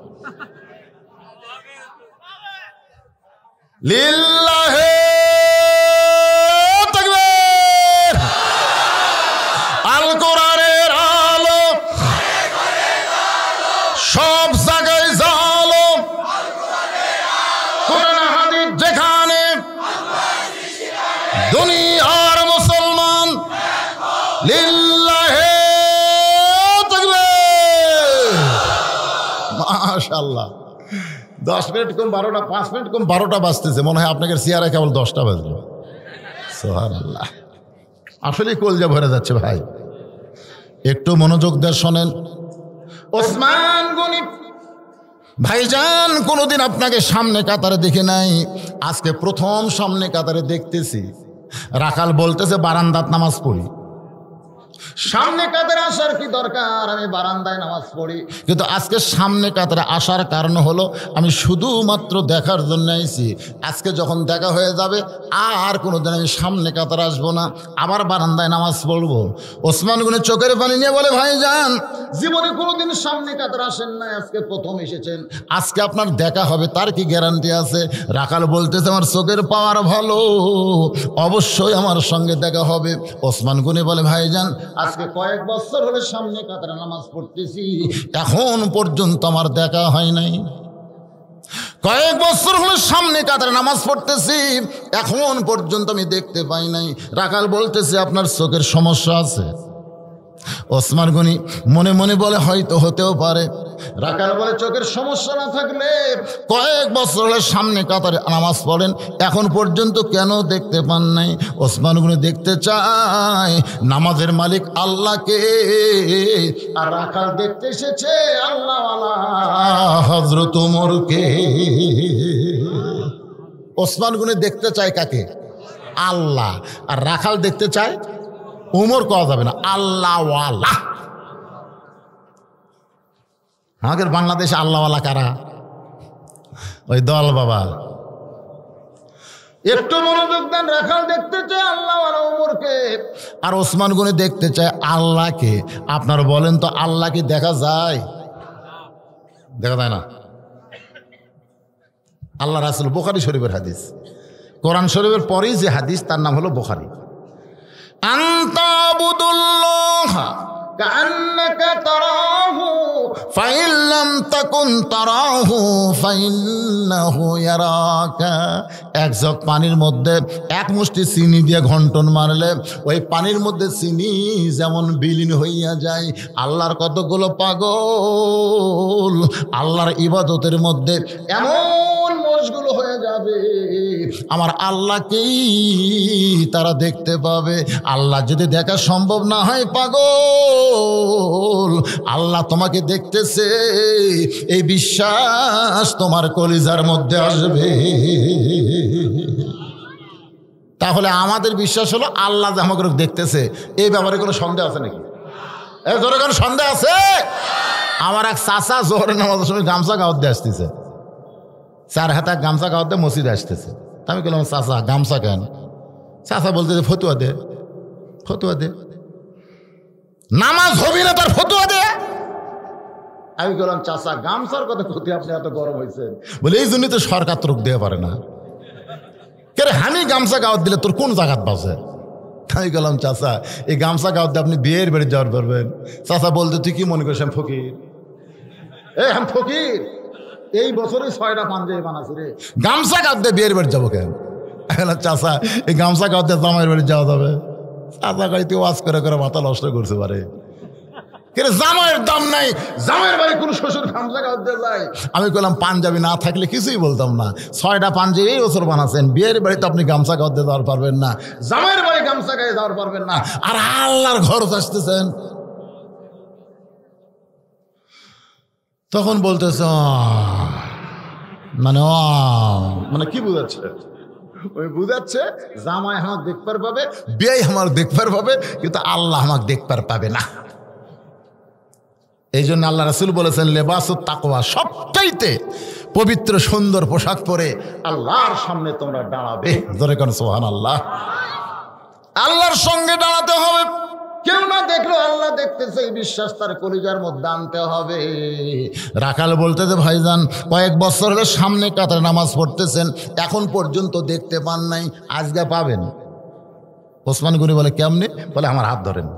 লিল্লাহে তাকবীর, আল কোরআনের আলো সব জায়গায় জালো, কোরআন হাদিস যেখানে, দুনিয়ার মুসলমান লিল্লাহে তাকবীর। মাশাআল্লাহ। 10 মিনিট কম 12টা, 5 মিনিট কম 12টা বাজতেছে, মনে হয় আপনাদের চেয়ারে কেবল 10টা বাজলো। সুবহানাল্লাহ, আসলে কলজা ভরে যাচ্ছে ভাই। একটু মনোযোগ দিয়ে শোনেন। ওসমান গনি ভাইজান কোনোদিন আপনাকে সামনে কাতারে দেখে নাই, আজকে প্রথম সামনে কাতারে দেখতেছি। রাখাল বলতেছে, বারান্দাত নামাজ পড়ি। সামনে কাতারে আসার কি দরকার? আমি বারান্দায় নামাজ পড়ি। কিন্তু আজকে সামনে কাতারে আসার কারণ হলো আমি শুধুমাত্র দেখার জন্য আইছি। আজকে যখন দেখা হয়ে যাবে আর কোনোদিন আমি সামনে কাতারে আসবো না, আবার বারান্দায় নামাজ পড়বো। ওসমান গনি চোখের পানি নিয়ে বলে, ভাইজান জীবনে কোনোদিন সামনে কাতারে আসেন নাই, আজকে প্রথম এসেছেন, আজকে আপনার দেখা হবে তার কি গ্যারান্টি আছে? রাখাল বলতেছে, আমার চোখের পাওয়ার ভালো, অবশ্যই আমার সঙ্গে দেখা হবে। ওসমান গনি বলে, ভাইজান আজকে কয়েক বছর হলে সামনে কাতারে নামাজ পড়তেছি, এখন পর্যন্ত আমার দেখা হয় নাই। কয়েক বছর হলে সামনে কাতারে নামাজ পড়তেছি, এখন পর্যন্ত আমি দেখতে পাই নাই। রাখাল বলতেছে, আপনার চোখের সমস্যা আছে। ওসমান গনি মনে মনে বলে, হয়তো হতেও পারে। রাখাল বলে, চোখের সমস্যা না থাকলে কয়েক বছর হলে সামনে কাতারে নামাজ পড়েন, এখন পর্যন্ত কেন দেখতে পান নাই? ওসমান গনি দেখতে চায় নামাজের মালিক আল্লাহকে, আর রাখাল দেখতে এসেছে আল্লাহওয়ালা হযরত ওমরকে। ওসমান গনি দেখতে চায় কাকে? আল্লাহ। আর রাখাল দেখতে চায় ওমর, কওয়া যাবে না, আল্লাহওয়ালা। আমাদের বাংলাদেশে আল্লাহওয়ালা কারা? ওই দল বাবা। একটু মনোযোগ দেন। রাখাল দেখতে চায় আল্লাহওয়ালা ওমরকে, আর ওসমান গনি দেখতে চায় আল্লাহকে। আপনারা বলেন তো, আল্লাহকে দেখা যায়? দেখা যায় না। আল্লাহ রাসূল, বুখারী শরীফের হাদিস, কোরআন শরীফের পরেই যে হাদিস, তার নাম হলো বুখারী। আনতাবুদুল্লাহ কান্নাকা তারাহু ফাইন লাম তাকুন তারাহু ফাইন্নাহু ইয়ারাকা। এক জগ পানির মধ্যে এক মুষ্টি চিনি দিয়ে ঘন্টন মারলে ওই পানির মধ্যে চিনি যেমন বিলীন হইয়া যায়। আল্লাহর কতগুলো পাগল আল্লাহর ইবাদতের মধ্যে এমন মশগুল হয়ে যাবে, আমার আল্লাহকেই তারা দেখতে পাবে। আল্লাহ যদি দেখা সম্ভব না হয় পাগল, আল্লাহ তোমাকে দেখতেছে এই বিশ্বাস তোমার কলিজার মধ্যে আসবে। তাহলে আমাদের বিশ্বাস হলো আল্লাহ যে আমাকে দেখতেছে, এই ব্যাপারে কোনো সন্দেহ আছে নাকি? এই ধরে কোনো সন্দেহ আছে? আমার এক চাচা জোহরের নামাজের সময় গামছা গাওয়াত দিয়ে আসতেছে, 4 হাতা গামছা গাওয়াত দিয়ে মসজিদে আসতেছে। আমি বললাম চাচা গামছা কেন? চাচা বলতেছে ফতুয়া দে, ফতুয়া দে, নামাজ হবি না তার ফতুয়া দে। আমি বললাম চাচা গামছার কথা ক্ষতি আপনি এত গরম হয়েছেন? বলে এই জন্যই তো সরকার তোর দিয়ে পারে না। কে আমি গামছা গাওয়াত দিলে তোর কোন জায়গাত বাজে? আমি বললাম চাচা এই গামছা গাওয়াত দিয়ে আপনি বিয়ের বাড়ি যাওয়ার পারবেন? চাচা বলতে তুই কি মনে করিস আমি ফকির? আমি ফকির, এই বছরে 6টা পাঞ্জাবি বানাচ্ছি রে, গামছা গাওয়াত দিয়ে বিয়ের বাড়ি যাবো কেন? চাচা এই গামছা গাওয়াত দিয়ে জামাইয়ের বাড়ি যাওয়া যাবে? চাচা গাড়িতে ওয়াজ করে করে মাথা নষ্ট করতে পারে। জামাইয়ের দাম নাই, জামাইয়ের বাড়ি কোন শ্বশুর গামছা গাওয়াত দিয়ে যায়? আমি বললাম পাঞ্জাবি না থাকলে কিছুই বলতাম না, 6টা পাঞ্জাবি এই বছর বানাচ্ছেন, বিয়ের বাড়িতে আপনি গামছা গাওয়াত দিয়ে যাওয়ার পারবেন না, জামাইয়ের বাড়ি গামছা গায়ে যাওয়ার পারবেন না, আর আল্লাহর ঘর আসতেছেন। তখন বলতেছে মানে মানে কি বুঝাচ্ছে? ওই বুঝাচ্ছে জামাই আমার দেখবার পাবে, বিয়ে আমার দেখবার পাবে, কিন্তু আল্লাহ আমাকে দেখবার পাবে না। এই জন্য আল্লাহ রাসূল বলেছেন লেবাসুত তাকওয়া, সবচাইতে পবিত্র সুন্দর পোশাক পরে আল্লাহর সামনে তোমরা দাঁড়াবে। জোরে কোন সুবহানাল্লাহ। আল্লাহর সঙ্গে দাঁড়াতে হবে, কেউ না দেখলো আল্লাহ দেখতেছে এই বিশ্বাস তার কলিজার মধ্যে আনতে হবে। রাখাল বলতেছে ভাইজান কয়েক বছর হলে সামনে কাতারে নামাজ পড়তেছেন, এখন পর্যন্ত দেখতে পান নাই, আজকে পাবেন। ওসমান গনি বলে কেমনে? বলে আমার হাত ধরেন,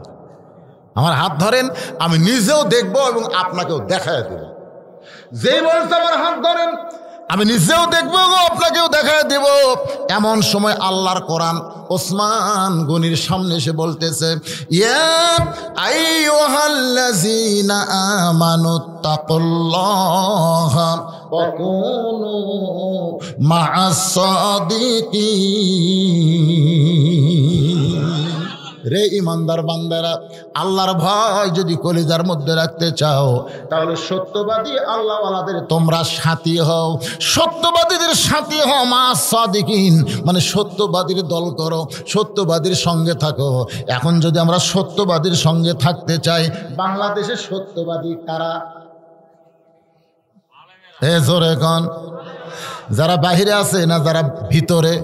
আমার হাত ধরেন, আমি নিজেও দেখবো এবং আপনাকেও দেখায় দেব। যেই বলছে আমার হাত ধরেন, আমি নিজেও দেখবো আপনাকেও দেখায় দেব। এমন সময় আল্লাহর কোরআন ওসমান গনির সামনে এসে বলতেছে ইয়া আইয়ুহাল্লাযীনা আমানুত্তাকুল্লাহা ওয়া কুনু মা'আস সাদিকিন। রে ইমানদার বান্দারা, আল্লাহর ভয় যদি কলিজার মধ্যে রাখতে চাও তাহলে সত্যবাদী আল্লাহওয়ালাদের তোমরা সাথী হও, সত্যবাদীদের সাথী হও, মা'আস সাদিকিন, মানে সত্যবাদীর দল করো, সত্যবাদীর সঙ্গে থাকো। এখন যদি আমরা সত্যবাদীর সঙ্গে থাকতে চাই, বাংলাদেশে সত্যবাদী কারা? এ জোরে কোন, যারা বাহিরে আছে না যারা ভিতরে?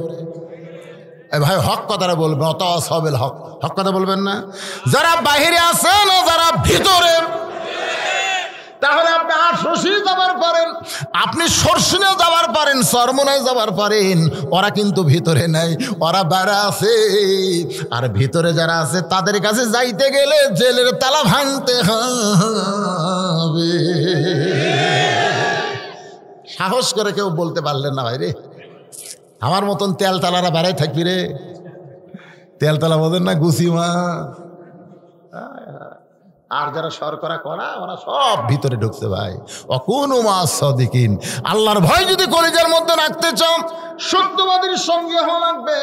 ভাই হক কথাটা বলবেন, অত সবেল হক, হক কথা বলবেন না। যারা বাহিরে আছে না যারা ভিতরে? তাহলে আপনি আশোষী যাবার পারেন, আপনি সরসিনে যাবার পারেন, সরমনায় যাবার পারেন, ওরা কিন্তু ভিতরে নাই, ওরা বাইরে আছে। আর ভিতরে যারা আছে তাদের কাছে যাইতে গেলে জেলের তালা ভাঙতে হবে। সাহস করে কেউ বলতে পারলেন না ভাই রে, আমার মতন তেলতালারা বেড়াই থাকবি রে। তেলতালা বোঝেন না, গুছিমা। আর যারা শর্করা করা ওরা সব ভিতরে ঢুকছে ভাই। অকুনু মা'আস সাদিকিন, আল্লাহর ভয় যদি কলিজার মধ্যে রাখতে চাও সত্যবাদীর সঙ্গে হওয়া লাগবে।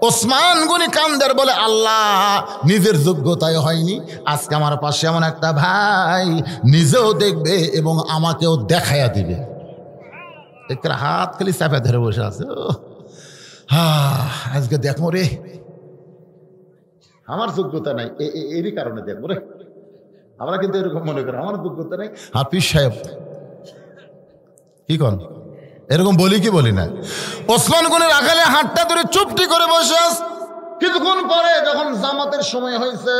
ওসমান গনি কান্দের বলে আল্লাহ নিজের যোগ্যতায় হয়নি, আজকে আমার পাশে এমন একটা ভাই নিজেও দেখবে এবং আমাকেও দেখাইয়া দিবে। একটা হাত খালি চাপে ধরে বসে আছে, আজকে দেখো রে আমার যোগ্যতা নাই, এরই কারণে দেখবো রে। আমরা কিন্তু এরকম মনে করি আমার যোগ্যতা নাই। হাফিজ সাহেব কি কন, এরকম বলি কি বলি না? ওসমান গনির আগালে হাতটা ধরে চুপটি করে বসে আস। কিছুক্ষণ পরে যখন জামাতের সময় হয়েছে,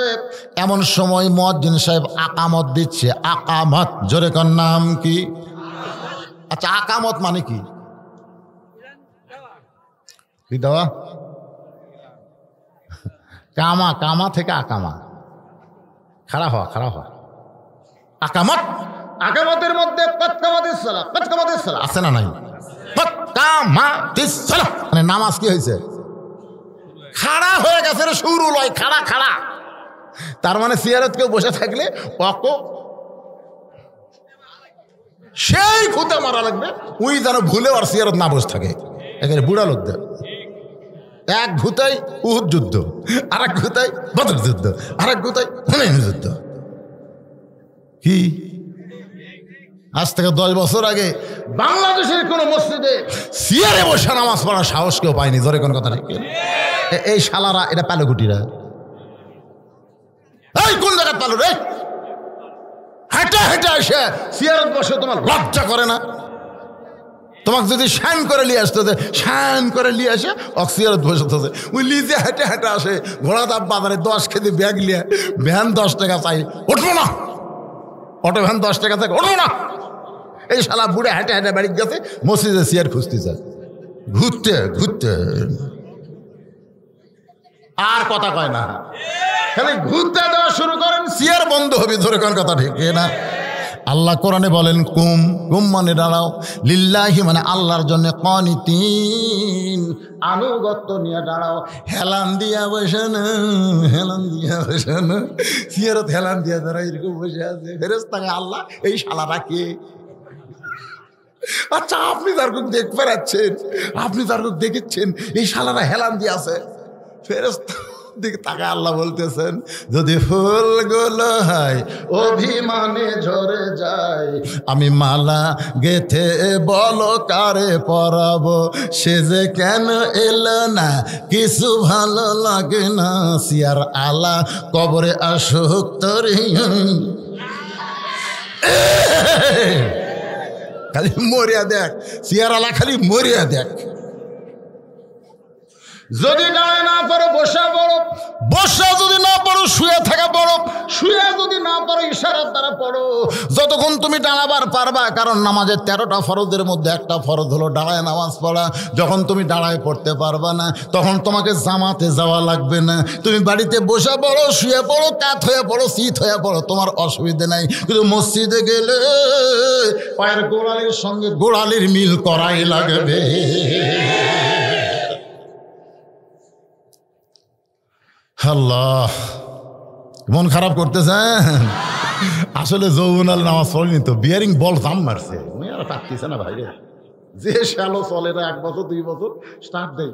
এমন সময় মুয়াজ্জিন সাহেব আকামত দিচ্ছে। আকামত, জোরে কর নাম কি? আচ্ছা আকামত মানে কি? দেওয়া, কামা, কামা থেকে আকামা, খাড়া হওয়া আকামত, আকামতের মধ্যে কত কামাতিস সালাহ আছে না নাই? কত কামাতিস সালাহ মানে নামাজ কি হয়েছে? খাড়া হয়ে গেছে রে, শুরু লয় খাড়া। তার মানে সিয়ারত কেউ বসে থাকলে সেই খুঁতে মারা লাগবে, ওই যেন ভুলে আর সিয়ারত না বসে থাকে। এখানে বুড়া লোকদের এক ঘুতাই উহুদ যুদ্ধ, আর এক ঘুতাই বদর যুদ্ধ, আর এক ঘুতাই হুনাইন যুদ্ধ। কি আজ থেকে 10 বছর আগে বাংলাদেশের কোন মসজিদে সিয়ারে বসে নামাজ পড়ার সাহস কেউ পায়নি। জোরে কোন কথা নাই। এই শালারা এটা পালুকুটিরা, এই কোন জায়গায় পালু রে? হেঁটে এসে সিয়ারত বসে তোমার লজ্জা করে না? তোমাকে যদি শান করে নিয়ে আসতে, শান করে নিয়ে আসে অক্সিয়ারত বসে ওই লিজে হেঁটে আসে, ঘোড়া দাম বাজারে 10 কেজি ব্যাগ নিয়ে, ভ্যান 10 টাকা চাই, উঠবো না। অটো ভ্যান 10 টাকা থাকে, উঠবো না। এই শালা বুড়ে হেঁটে বাড়ি গেছে, মসজিদে সিয়ার খুঁজতে যায়, ঘুরতে আর কথা কয় না, খালি ঘুরতে দেওয়া শুরু করেন, সিয়ার বন্ধ হবে। ধরে কোন কথা ঠিক না? আল্লাহ কোরআনে বলেন কুম মানে দাঁড়াও, লিল্লাহি মানে আল্লাহর জন্য, কানিতিন আনুগত্য নিয়ে দাঁড়াও। হেলান দিয়া বসে না, সিয়ারত হেলান দিয়া দাঁড়া এরকম বসে আছে। ফেরেশতাকে আল্লাহ এই শালারা কে? আচ্ছা আপনি তার দেখ পেরাচ্ছেন, আপনি তার দেখেছেন এই শালারা হেলান দিয়ে আছে। ফেরেশতা দিকে তাকে আল্লাহ বলতেছেন, যদি ফুলগুলো হয় অভিমানে ঝরে যায়, আমি মালা গেথে বলো কারে পরাবো, সে যে কেন এলো না, কিছু ভালো লাগে না, সিয়ার আলা কবরে আসুক তোরে। খালি মরিয়া দেখ, সিয়ার আলা খালি মরিয়া দেখ। যদি দাঁড়ায় না পারো বসা পড়ো, বসা যদি না পারো শুয়ে থাকা পড়ো, শুয়ে যদি না পারো ইশারার দ্বারা পড়ো, যতক্ষণ তুমি দাঁড়াবার পারবা। কারণ নামাজের 13টা ফরজের মধ্যে একটা ফরজ হলো দাঁড়ায় নামাজ পড়া। যখন তুমি দাঁড়ায় পড়তে পারবা না, তখন তোমাকে জামাতে যাওয়া লাগবে না, তুমি বাড়িতে বসে পড়ো, শুয়ে পড়ো, কাত হয়ে পড়ো, শীত হয়ে পড়ো, তোমার অসুবিধে নাই। কিন্তু মসজিদে গেলে পায়ের গোড়ালির সঙ্গে গোড়ালির মিল করাই লাগবে। আল্লাহ, মন খারাপ করতেছেন? আসলে যৌবনাল নামাজ পড়েনি তো, বিয়ারিং বল জাম মারছে, আর পারতেছে না ভাইরে। যে শ্যালো চলে না 1 বছর 2 বছর স্টার্ট দেয়,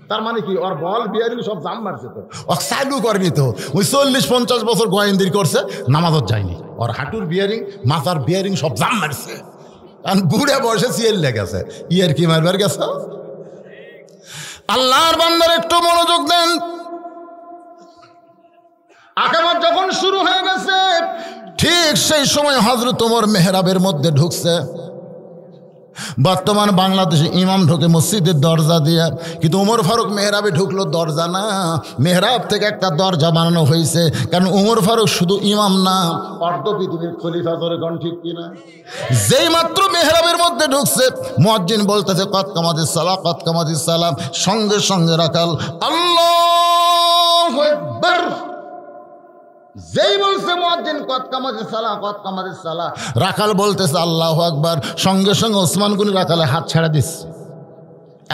তার মানে কি ওর বল বিয়ারিং সব জাম মারছে তো, ও চালু করেনি তো। ওই 40-50 বছর গোয়েন্দির করছে, নামাজত যায়নি, ওর হাঁটুর বিয়ারিং মাথার বিয়ারিং সব জাম মারছে। আর বুড়ে বয়সে সিএল লেগেছে, ইয়ার কি মারবার গেছে। আল্লাহর বান্দার একটু মনোযোগ দেন। আকামত যখন শুরু হয়ে গেছে, ঠিক সেই সময় হযরত ওমর মেহরাবের মধ্যে ঢুকছে। বর্তমান বাংলাদেশে ইমাম ঢোকে মসজিদের দরজা দিয়ে, কিন্তু ওমর ফারুক মেহরাবে ঢুকলো দরজা না, মেহরাব থেকে একটা দরজা বানানো হয়েছে। কারণ ওমর ফারুক শুধু ইমাম না, অর্ধ পৃথিবীর খলিফা। ধরে কোন ঠিক কিনা? যেই মাত্র মেহরাবের মধ্যে ঢুকছে, মুয়াজ্জিন বলতেছে কদ কামাতিস সালাহ, কদ কামাতিস সালাম। সঙ্গে সঙ্গে রাখাল আল্লাহু আকবার, যেই বলছে মুয়াজ্জিন কদ কামাতিস সালাহ, কদ কামাতিস সালাহ, রাখাল বলতেছে আল্লাহু আকবার। সঙ্গে সঙ্গে ওসমান গনি রাখালে হাত ছাড়া দিচ্ছে।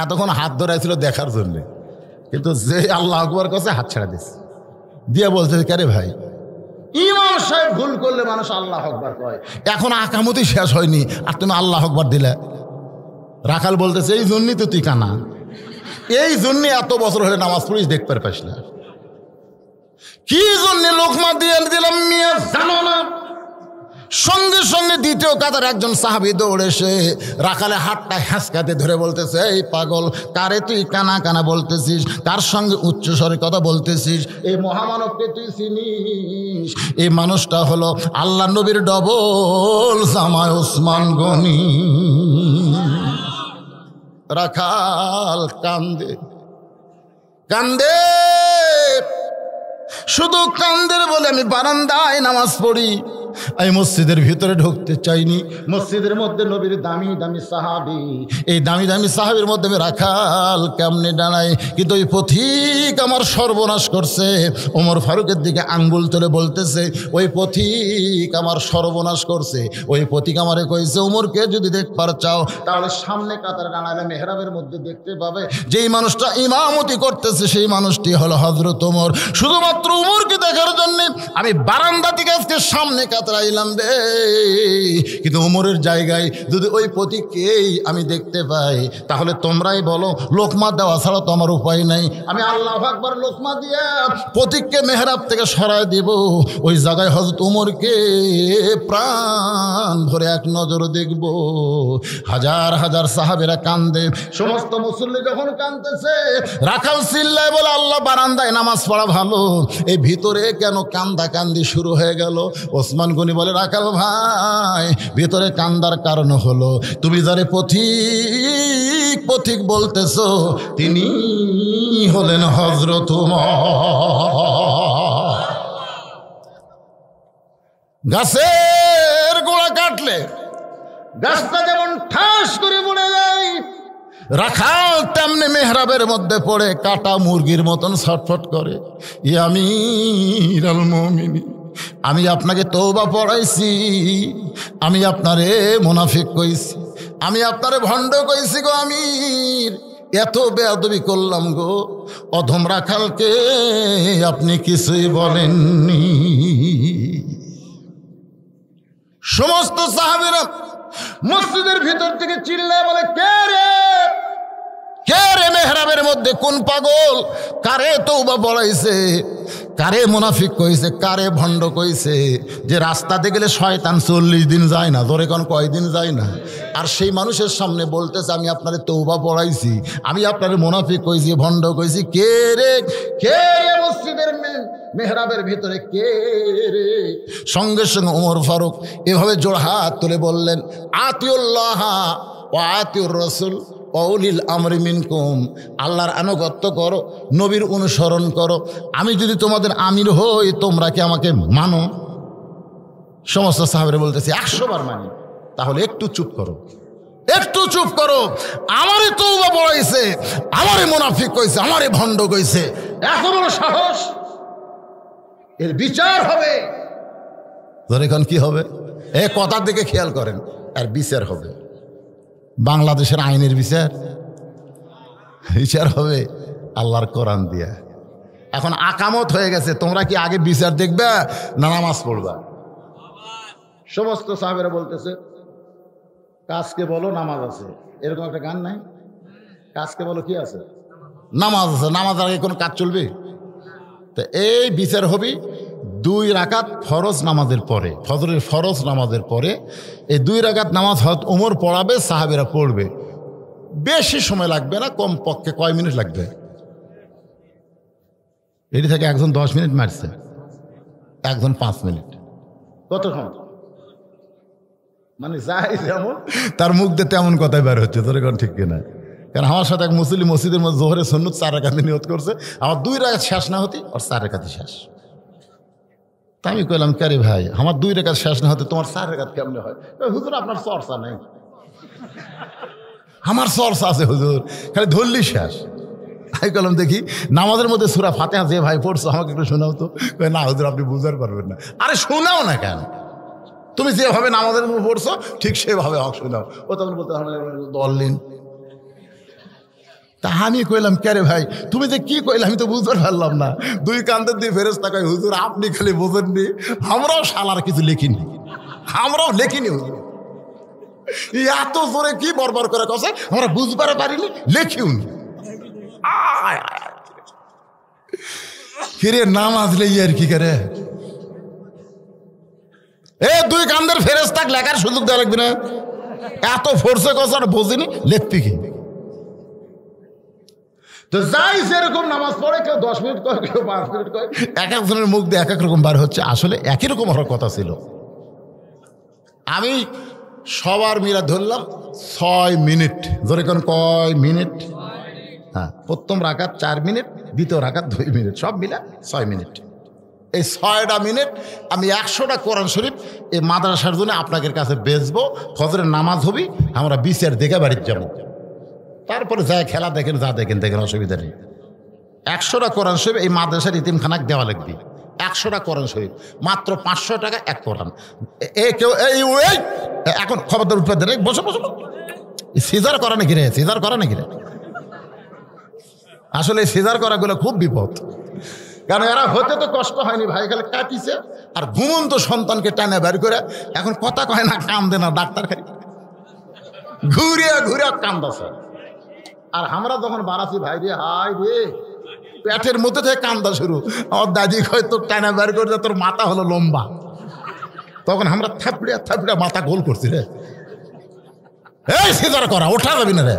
এতক্ষণ হাত ধরাইছিল দেখার জন্য, কিন্তু যে আল্লাহু আকবার কাছে হাত ছাড়া দিচ্ছে, দিয়ে বলতেছে কে রে ভাই, ইমাম সাহেব ভুল করলে মানুষ আল্লাহু আকবার কয়, এখন আকামতি শেষ হয়নি আর তুমি আল্লাহু আকবার দিলে। রাখাল বলতেছে এই জন্যই তো তুই কানা, এই জন্যে এত বছর হলে নামাজ পড়িস দেখতে পারিস না। কি জন্য লোকমা দিয়ে দিলাম মিয়া জানো না? সঙ্গে সঙ্গে দ্বিতীয় কাতার একজন সাহাবী দৌড়ে এসে রাখালে হাতটা হ্যাঁচকাতে ধরে বলতেছে, এই পাগল, কারে তুই কানা কানা বলতেছিস, কার সঙ্গে উচ্চ স্বরে কথা বলতেছিস? এই মহামানবকে তুই চিনিস? এই মানুষটা হলো আল্লাহ নবীর ডবল জামাই ওসমান গনি। রাখাল কান্দে কান্দে, শুধু কান্দের বলে আমি বারান্দায় নামাজ পড়ি, আমি মসজিদের ভিতরে ঢুকতে চাইনি। মসজিদের মধ্যে নবীর দামি দামি সাহাবী, এই দামি দামি সাহাবীর মধ্যে আমি রাখাল কেমনে দাঁড়াই, কিন্তু ওই পথিক আমার সর্বনাশ করছে। ওমর ফারুকের দিকে আঙ্গুল তুলে বলতেছে, ওই পথিক আমার সর্বনাশ করছে। ওই পথিক আমারে কইছে, ওমরকে যদি দেখবার চাও তাহলে সামনে কাতারে দাঁড়ালে মেহরাবের মধ্যে দেখতে পাবে যেই মানুষটা ইমামতি করতেছে সেই মানুষটি হলো হযরত ওমর। শুধুমাত্র ওমরকে দেখার জন্য আমি বারান্দা থেকে আজকে সামনে কাতারে আইলাম রে। কিন্তু ওমরের জায়গায় যদি ওই পথিককেই আমি দেখতে পাই তাহলে তোমরাই বলো, লোকমা দেওয়া ছাড়া তো আমার উপায় নাই। আমি আল্লাহু আকবার লোকমা দিয়ে পথিককে মেহরাব থেকে সরায় দিব। ওই জায়গায় হযরত ওমরকে প্রাণ ভরে এক নজর দেখব। হাজার হাজার সাহাবেরা কান্দে, সমস্ত মুসল্লি যখন কান্দতেছে রাখাল চিল্লায় বলে, আল্লাহ বারান্দায় নামাজ পড়া ভালো, এই ভিতরে কেন কান্দা কান্দি শুরু হয়ে গেল? ওসমান গনি বলে, রাখাল ভাই, ভিতরে কান্দার কারণ হলো তুমি যারে পথিক পথিক বলতেছো তিনি হলেন হযরত ওমর। গাছের গোড়া কাটলে গাছটা যেমন ঠাস করে পড়ে যায়, রাখাল তেমনি মেহরাবের মধ্যে পড়ে কাটা মুরগির মতন ছটফট করে। ইয়া আমিরুল মুমিনিন, আমি আপনাকে তওবা পড়াইছি, আমি আপনারে মুনাফিক কইছি, আমি আপনারে ভণ্ড কইছি গো আমির, এত বেয়াদবি করলাম গো। অধম রাখালকে আপনি কিছুই বলেননি। সমস্ত সাহাবীরা মসজিদের ভিতর থেকে চিল্লায় বলে, কে রে, কে রে মেহরাবের মধ্যে কোন পাগল, কারে তওবা পড়াইছে, কারে মুনাফিক কইছে, কারে ভণ্ড কইছে? যে রাস্তাতে গেলে শয়তান 40 দিন যায় না, ধরে কোন কয়দিন যায় না, আর সেই মানুষের সামনে বলতেছে আমি আপনারে তওবা পড়াইছি, আমি আপনারে মুনাফিক কইছি, ভণ্ড কইছি। কে রে, কে রে মসজিদের মেহরাবের ভিতরে কে রে? সঙ্গে সঙ্গে ওমর ফারুক এভাবে জোড়হাত তুলে বললেন, আতিউল্লাহ ওয়া আতিউর রাসূল অউলিল আমরি মিনকুম, আল্লাহর আনুগত্য করো, নবীর অনুসরণ করো। আমি যদি তোমাদের আমির হই তোমরা কি আমাকে মানো? সমস্ত সাহাবীরা বলতেছে 100 বার মানি। তাহলে একটু চুপ করো, একটু চুপ করো, আমারই তওবা পড়াইছে, আমারই মুনাফিক কইছে, আমারই ভণ্ড কইছে, এত বড় সাহস, এর বিচার হবে। ধরে এখন কি হবে? এ কথার দিকে খেয়াল করেন, আর বিচার হবে। বাংলাদেশের আইনের বিচার, বিচার হবে আল্লাহর কোরআন দিয়া। এখন আকামত হয়ে গেছে, তোমরা কি আগে বিচার দেখবে না নামাজ পড়বা? সমস্ত সাহাবেরা বলতেছে, কাজকে বলো নামাজ আছে, এরকম একটা গান নাই? কাজকে বলো কি আছে? নামাজ আছে। নামাজ আগে কোনো কাজ চলবে? তো এই বিচার হবে 2 রাকাত ফরজ নামাজের পরে, ফজরের ফরজ নামাজের পরে এই 2 রাকাত নামাজ হযরত ওমর পড়াবে, সাহাবীরা পড়বে। বেশি সময় লাগবে না, কম পক্ষে কয় মিনিট লাগবে? এটি থেকে একজন 10 মিনিট মারছে, একজন 5 মিনিট। কতক্ষণ? মানে যাই যেমন তার মুখ দিয়ে তেমন কথাই বের হচ্ছে, তোর এখন ঠিক কিনা? কারণ আমার সাথে এক মুসলিম মসজিদের মধ্যে জোহরের সুন্নত 4 রাকাতে নিয়ত করছে, আমার 2 রাকাত শেষ না হতে আর 4 রাকাতে শেষ। তা আমি কইলাম, কে রে ভাই, আমার 2 রাকাত শেষ না হতে তোমার 4 রাকাত কেমনে হয়? হুজুর আপনার চর্চা নাই। আমার চর্চা আছে হুজুর, খালি ধরলি শেষ। আমি কইলাম, দেখি নামাজের মধ্যে সূরা ফাতিহা যে ভাই পড়ছো আমাকে একটু শোনাও তো। না হুজুর আপনি বুঝতে পারবেন না। আরে শোনাও না কেন, তুমি যেভাবে নামাজের মধ্যে পড়ছো ঠিক সেভাবে হক শোনাও। ও তখন বলতে দলিন। তা আমি কইলাম, কে রে ভাই তুমি যে কি কইলে আমি তো বুঝতে পারলাম না। 2 কান্দের দিয়ে ফেরেশতা কয়, হুজুর আপনি খালি বোঝেননি, আমরাও শালার কিছু লিখিনি, আমরাও লিখিনি হুজুর। এত জোরে কি বরবার করে কছে, আমরা বুঝবার পারিনি, লেখিও নি। কিরে নামাজ লেই আর কি করে? এ 2 কান্দের ফেরেশতাক লেখার সুযোগ দেওয়া লাগবে না? এত ফোর্সে কছে আর বোঝেনি, লিখবি কি? তো যাই যেরকম নামাজ পড়ে, কেউ 10 মিনিট কয়, কেউ 5 মিনিট কয়, এক একজনের মুখ দিয়ে এক এক রকম বার হচ্ছে। আসলে একই রকম হওয়ার কথা ছিল। আমি সবার মিলা ধরলাম 6 মিনিট। ধরে কোন কয় মিনিট? হ্যাঁ, প্রথম রাকাত 4 মিনিট, দ্বিতীয় রাকাত 2 মিনিট, সব মিলা 6 মিনিট। এই 6টা মিনিট আমি 100টা কোরআন শরীফ এই মাদ্রাসার জন্য আপনাদের কাছে বেচবো, ফজরের নামাজ হবি, আমরা বিচার দেখে বাড়িতে যাবো, তারপরে যা খেলা দেখেন যা দেখেন অসুবিধা নেই। 100টা কোরআন শরীফ এই মাদ্রাসার ইতিমখানাক দেওয়া লাগবে। 100টা কোরআন শরীফ মাত্র 500 টাকা এক কোরআন। কেউ এখন খবরদার উঠবে দেন, বসো বসো, সিজার করা নাকি রে, সিজার করা নাকি রে? আসলে সিজার করাগুলো খুব বিপদ, কারণ এরা হতে তো কষ্ট হয়নি ভাই, খালি কাটিছে আর ঘুমন্ত সন্তানকে টানে বের করে এখন কথা কয় না, কান্দে না, ডাক্তার খালি ঘুরিয়া ঘুরিয়া কান্দাছে। আর আমরা যখন বাড়াচ্ছি ভাই রে, হাই রে, পেটের মধ্যে থেকে কান্দা শুরু। আমার দাদি কয় তোর টানা বের করে তোর মাথা হলো লম্বা, তখন আমরা থাপড়িয়া থাপড়িয়া মাথা গোল করছি রে, এই সিজার করা ওঠা যাবি না রে।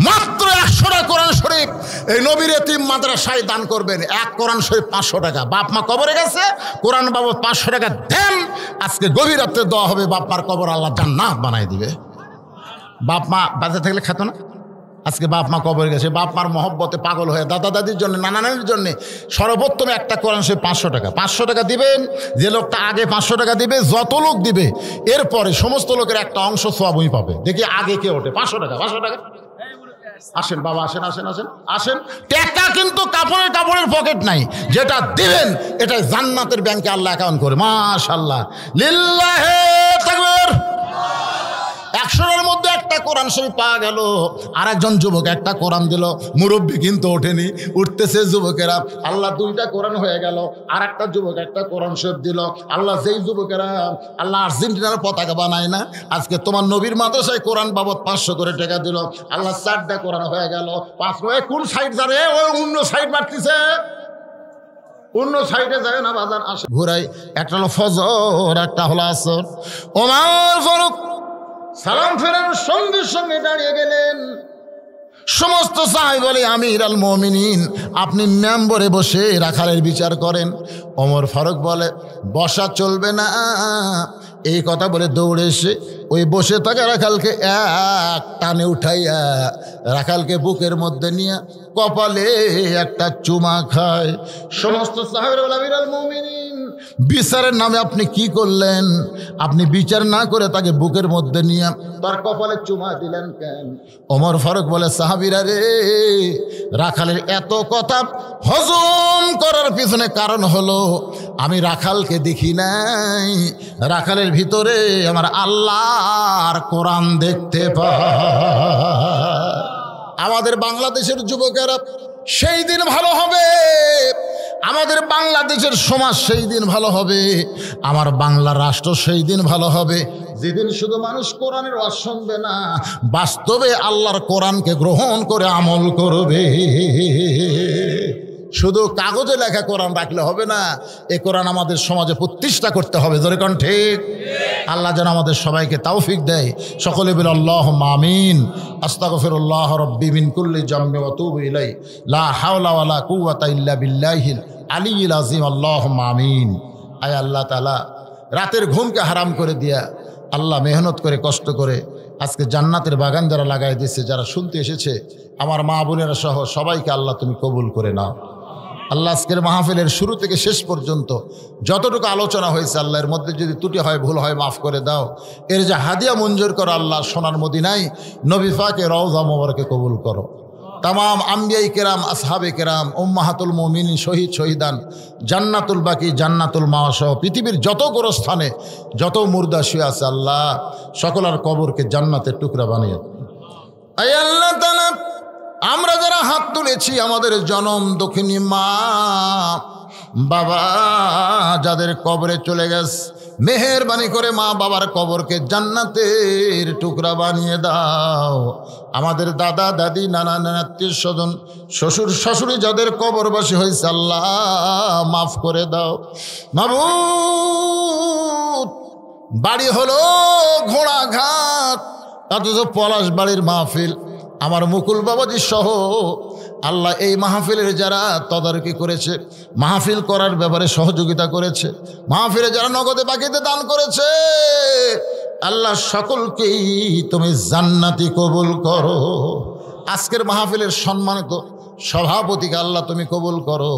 মাত্র 100টা কোরআন শরীফ এই নবীর এতিম মাদ্রাসায় দান করবেন। এক কোরআন শরীফ 500 টাকা। বাপ মা কবরে গেছে, কোরআন বাবদ 500 টাকা দেন, আজকে গভীর রাত্রে দেওয়া হবে, বাপ মার কবর আল্লাহ জান্নাত বানাই দিবে। বাপ মা বাঁচে থাকলে খেত না, আজকে বাপ মা কবরে গেছে, বাপ মার মহব্বতে পাগল হয়ে দাদা দাদির জন্য, নানা নানির জন্য সর্বোত্তম একটা কোরআন শরীফ 500 টাকা। 500 টাকা দিবেন, যে লোকটা আগে 500 টাকা দিবে, যত লোক দিবে এরপরে সমস্ত লোকের একটা অংশ সওয়াবই পাবে। দেখি আগে কে ওঠে। 500 টাকা, 500 টাকা। আসেন বাবা, আসেন আসেন আসেন আসেন। টাকা কিন্তু কাপড়ের পকেট নাই, যেটা দিবেন এটাই জান্নাতের ব্যাংকে আল্লাহ অ্যাকাউন্ট করে। মাশাআল্লাহ, লিল্লাহে তাকবীর। 100টার মধ্যে একটা কোরআন শরীফ পাওয়া গেল। আর একজন যুবক একটা কোরআন দিল, মুরব্বী কিন্তু ওঠেনি, উঠতেছে যুবকেরা। আল্লাহ 2টা কোরআন হয়ে গেল। আর একটা যুবক একটা কোরআন শরীফ দিল। আল্লাহ যেই যুবকেরা আল্লাহ আর্জেন্টিনার পতাকা বানায় না, আজকে তোমার নবীর মাদ্রাসায় কোরআন বাবদ 500 করে টাকা দিল। আল্লাহ 4টা কোরআন হয়ে গেল। 5 কোন সাইড যাবে, ওই অন্য সাইড মারতেছে, অন্য সাইডে যায় না বাজার আসে ঘুরাই। একটা হলো ফজর, একটা হলো আসর। ওমর ফারুক সালাম ফেরানোর সঙ্গে সঙ্গে দাঁড়িয়ে গেলেন। সমস্ত সাহাবী বলে, আমির আল মুমিনিন, আপনি মেম্বরে বসে রাখালের বিচার করেন। ওমর ফারুক বলে, বসা চলবে না। এই কথা বলে দৌড়ে এসে ওই বসে থাকা রাখালকে এক টানে উঠাইয়া রাখালকে বুকের মধ্যে নিয়ে কপালে একটা চুমা খায়। সমস্ত সাহাবীরা বলে, আমির আল মুমিনিন, বিচারের নামে আপনি কি করলেন? আপনি বিচার না করে তাকে বুকের মধ্যে নিয়ে তার কপালে চুমা দিলেন কেন? ওমর ফারুক বলে, সাহাবীরা রে, রাখালের এত কথা হজম করার পিছনে কারণ হলো আমি রাখালকে দেখি নাই, রাখালের ভিতরে আমার আল্লাহর কোরআন দেখতে পাই। আমাদের বাংলাদেশের যুবকেরা সেই দিন ভালো হবে, আমাদের বাংলাদেশের সমাজ সেই দিন ভালো হবে, আমার বাংলা রাষ্ট্র সেই দিন ভালো হবে যেদিন শুধু মানুষ কোরআনের ওয়াজ শুনবে না, বাস্তবে আল্লাহর কোরআনকে গ্রহণ করে আমল করবে। শুধু কাগজে লেখা কোরআন রাখলে হবে না, এই কোরআন আমাদের সমাজে প্রতিষ্ঠা করতে হবে। জোরে কোন ঠিক? আল্লাহ যেন আমাদের সবাইকে তৌফিক দেয়। সকলে বলে আল্লাহুম্মা আমিন। আস্তাগফিরুল্লাহ রাব্বি মিন কুল্লি জামবি ওয়া তুবু ইলাই, লা হাওলা ওয়ালা কুওয়াতা ইল্লা বিল্লাহিল আলিয়্যিল আযীম। আল্লাহুম্মা আমিন। আয় আল্লাহ তাআলা, রাতের ঘুমকে হারাম করে দিয়া আল্লাহ মেহনত করে কষ্ট করে আজকে জান্নাতের বাগান যারা লাগাই দিয়েছে, যারা শুনতে এসেছে, আমার মা বোনেরা সহ সবাইকে আল্লাহ তুমি কবুল করে নাও। আল্লাহ আজকের মাহফিলের শুরু থেকে শেষ পর্যন্ত যতটুকু আলোচনা হয়েছে আল্লাহ, এর মধ্যে যদি ত্রুটি হয়, ভুল হয়, মাফ করে দাও। এর যে হাদিয়া মঞ্জুর করো আল্লাহ, সোনার মদিনায় নবী পাকের রওজা মোবারকে কবুল করো। তামাম আম্বিয়াই কেরাম, আসহাবে কেরাম, উম্মাহাতুল মুমিনিন, শহীদ শহীদান, জান্নাতুল বাকি, জান্নাতুল মাওয়া সহ পৃথিবীর যত গোরস্থানে যত মুর্দা শুয়ে আছে আল্লাহ, সকলের কবরকে জান্নাতের টুকরা বানিয়ে। আয় আল্লাহ তাআলা, আমরা যারা হাত তুলেছি, আমাদের জনম দক্ষিণী মা বাবা যাদের কবরে চলে গেছে, মেহেরবানি করে মা বাবার কবরকে জান্নাতের টুকরা বানিয়ে দাও। আমাদের দাদা দাদি, নানা নানা, আত্মীয় স্বজন, শ্বশুর শাশুড়ি যাদের কবরবাসী হয়েছে আল্লাহ মাফ করে দাও। মাবুদ, বাড়ি হলো ঘোড়াঘাট, অথচ পলাশ বাড়ির মাহফিল। আমার মুকুল বাবাজি সহ আল্লাহ এই মাহফিলের যারা তদারকি করেছে, মাহফিল করার ব্যাপারে সহযোগিতা করেছে, মাহফিলে যারা নগদে বাকিতে দান করেছে, আল্লাহ সকলকেই তুমি জান্নাতি কবুল করো। আজকের মাহফিলের সম্মানিত সভাপতিকে আল্লাহ তুমি কবুল করো।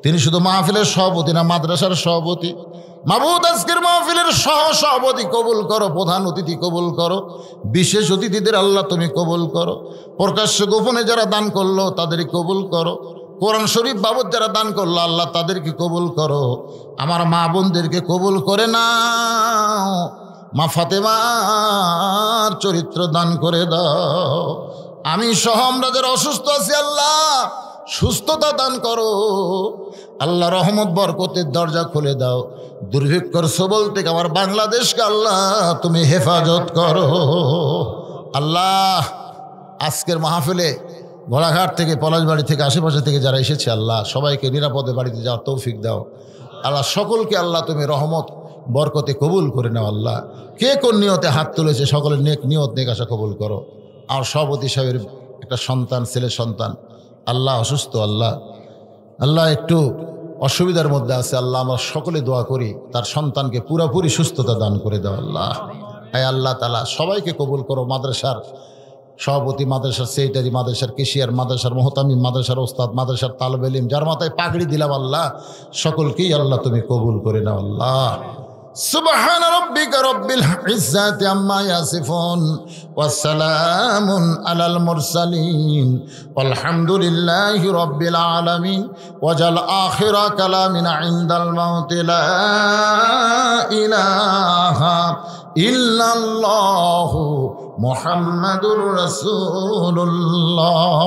তিনি শুধু মাহফিলের সভাপতি না, মাদ্রাসার সভাপতি। মাবুদ আজকের মাহফিলের সভাপতি কবুল করো, প্রধান অতিথি কবুল করো, বিশেষ অতিথিদের আল্লাহ তুমি কবুল করো। প্রকাশ্য গোপনে যারা দান করলো তাদেরই কবুল করো। কোরআন শরীফ বাবদ যারা দান করলো আল্লাহ তাদেরকে কবুল করো। আমার মা বোনদেরকে কবুল করে নাও। মা ফাতেমার চরিত্র দান করে দাও। আমি সহ আমরা যারা অসুস্থ আছি আল্লাহ সুস্থতা দান করো। আল্লাহ রহমত বরকতের দরজা খুলে দাও। দুর্ভিক্ষর সবল থেকে আমার বাংলাদেশকে আল্লাহ তুমি হেফাজত করো। আল্লাহ আজকের মাহফিলে ঘোড়াঘাট থেকে, পলাশবাড়ি থেকে, আশেপাশে থেকে যারা এসেছে আল্লাহ সবাইকে নিরাপদে বাড়িতে যাওয়ার তৌফিক দাও। আল্লাহ সকলকে আল্লাহ তুমি রহমত বরকতে কবুল করে নাও। আল্লাহ কে কোন নিয়তে হাত তুলেছে সকলের নেক নিয়ত নেক আশা কবুল করো। আর সভাপতি সাহেবের একটা সন্তান, ছেলে সন্তান আল্লাহ অসুস্থ, আল্লাহ একটু অসুবিধার মধ্যে আছে আল্লাহ, আমরা সকলে দোয়া করি তার সন্তানকে পুরোপুরি সুস্থতা দান করে দাও। আল্লাহ তাআলা সবাইকে কবুল করো। মাদ্রাসার সভাপতি, মাদ্রাসার সেক্রেটারি, মাদ্রাসার কেশিয়ার, মাদ্রাসার মোহতামিম, মাদ্রাসার ওস্তাদ, মাদ্রাসার তালেব ইলম, যার মাথায় পাগড়ি দিলাম আল্লাহ সকলকেই আল্লাহ তুমি কবুল করে নাও। আল্লাহ সুবহান রাব্বিকা রাব্বিল ইজ্জাতি আম্মা ইয়াসিফুন ওয়া সালামুন আলাল মুরসালিন ওয়ালহামদুলিল্লাহি রাব্বিল আলামিন। ওয়াজাল আখিরা কালামিনা ইনদাল মাউতি লা ইলাহা ইল্লাল্লাহু মুহাম্মাদুর রাসূলুল্লাহ।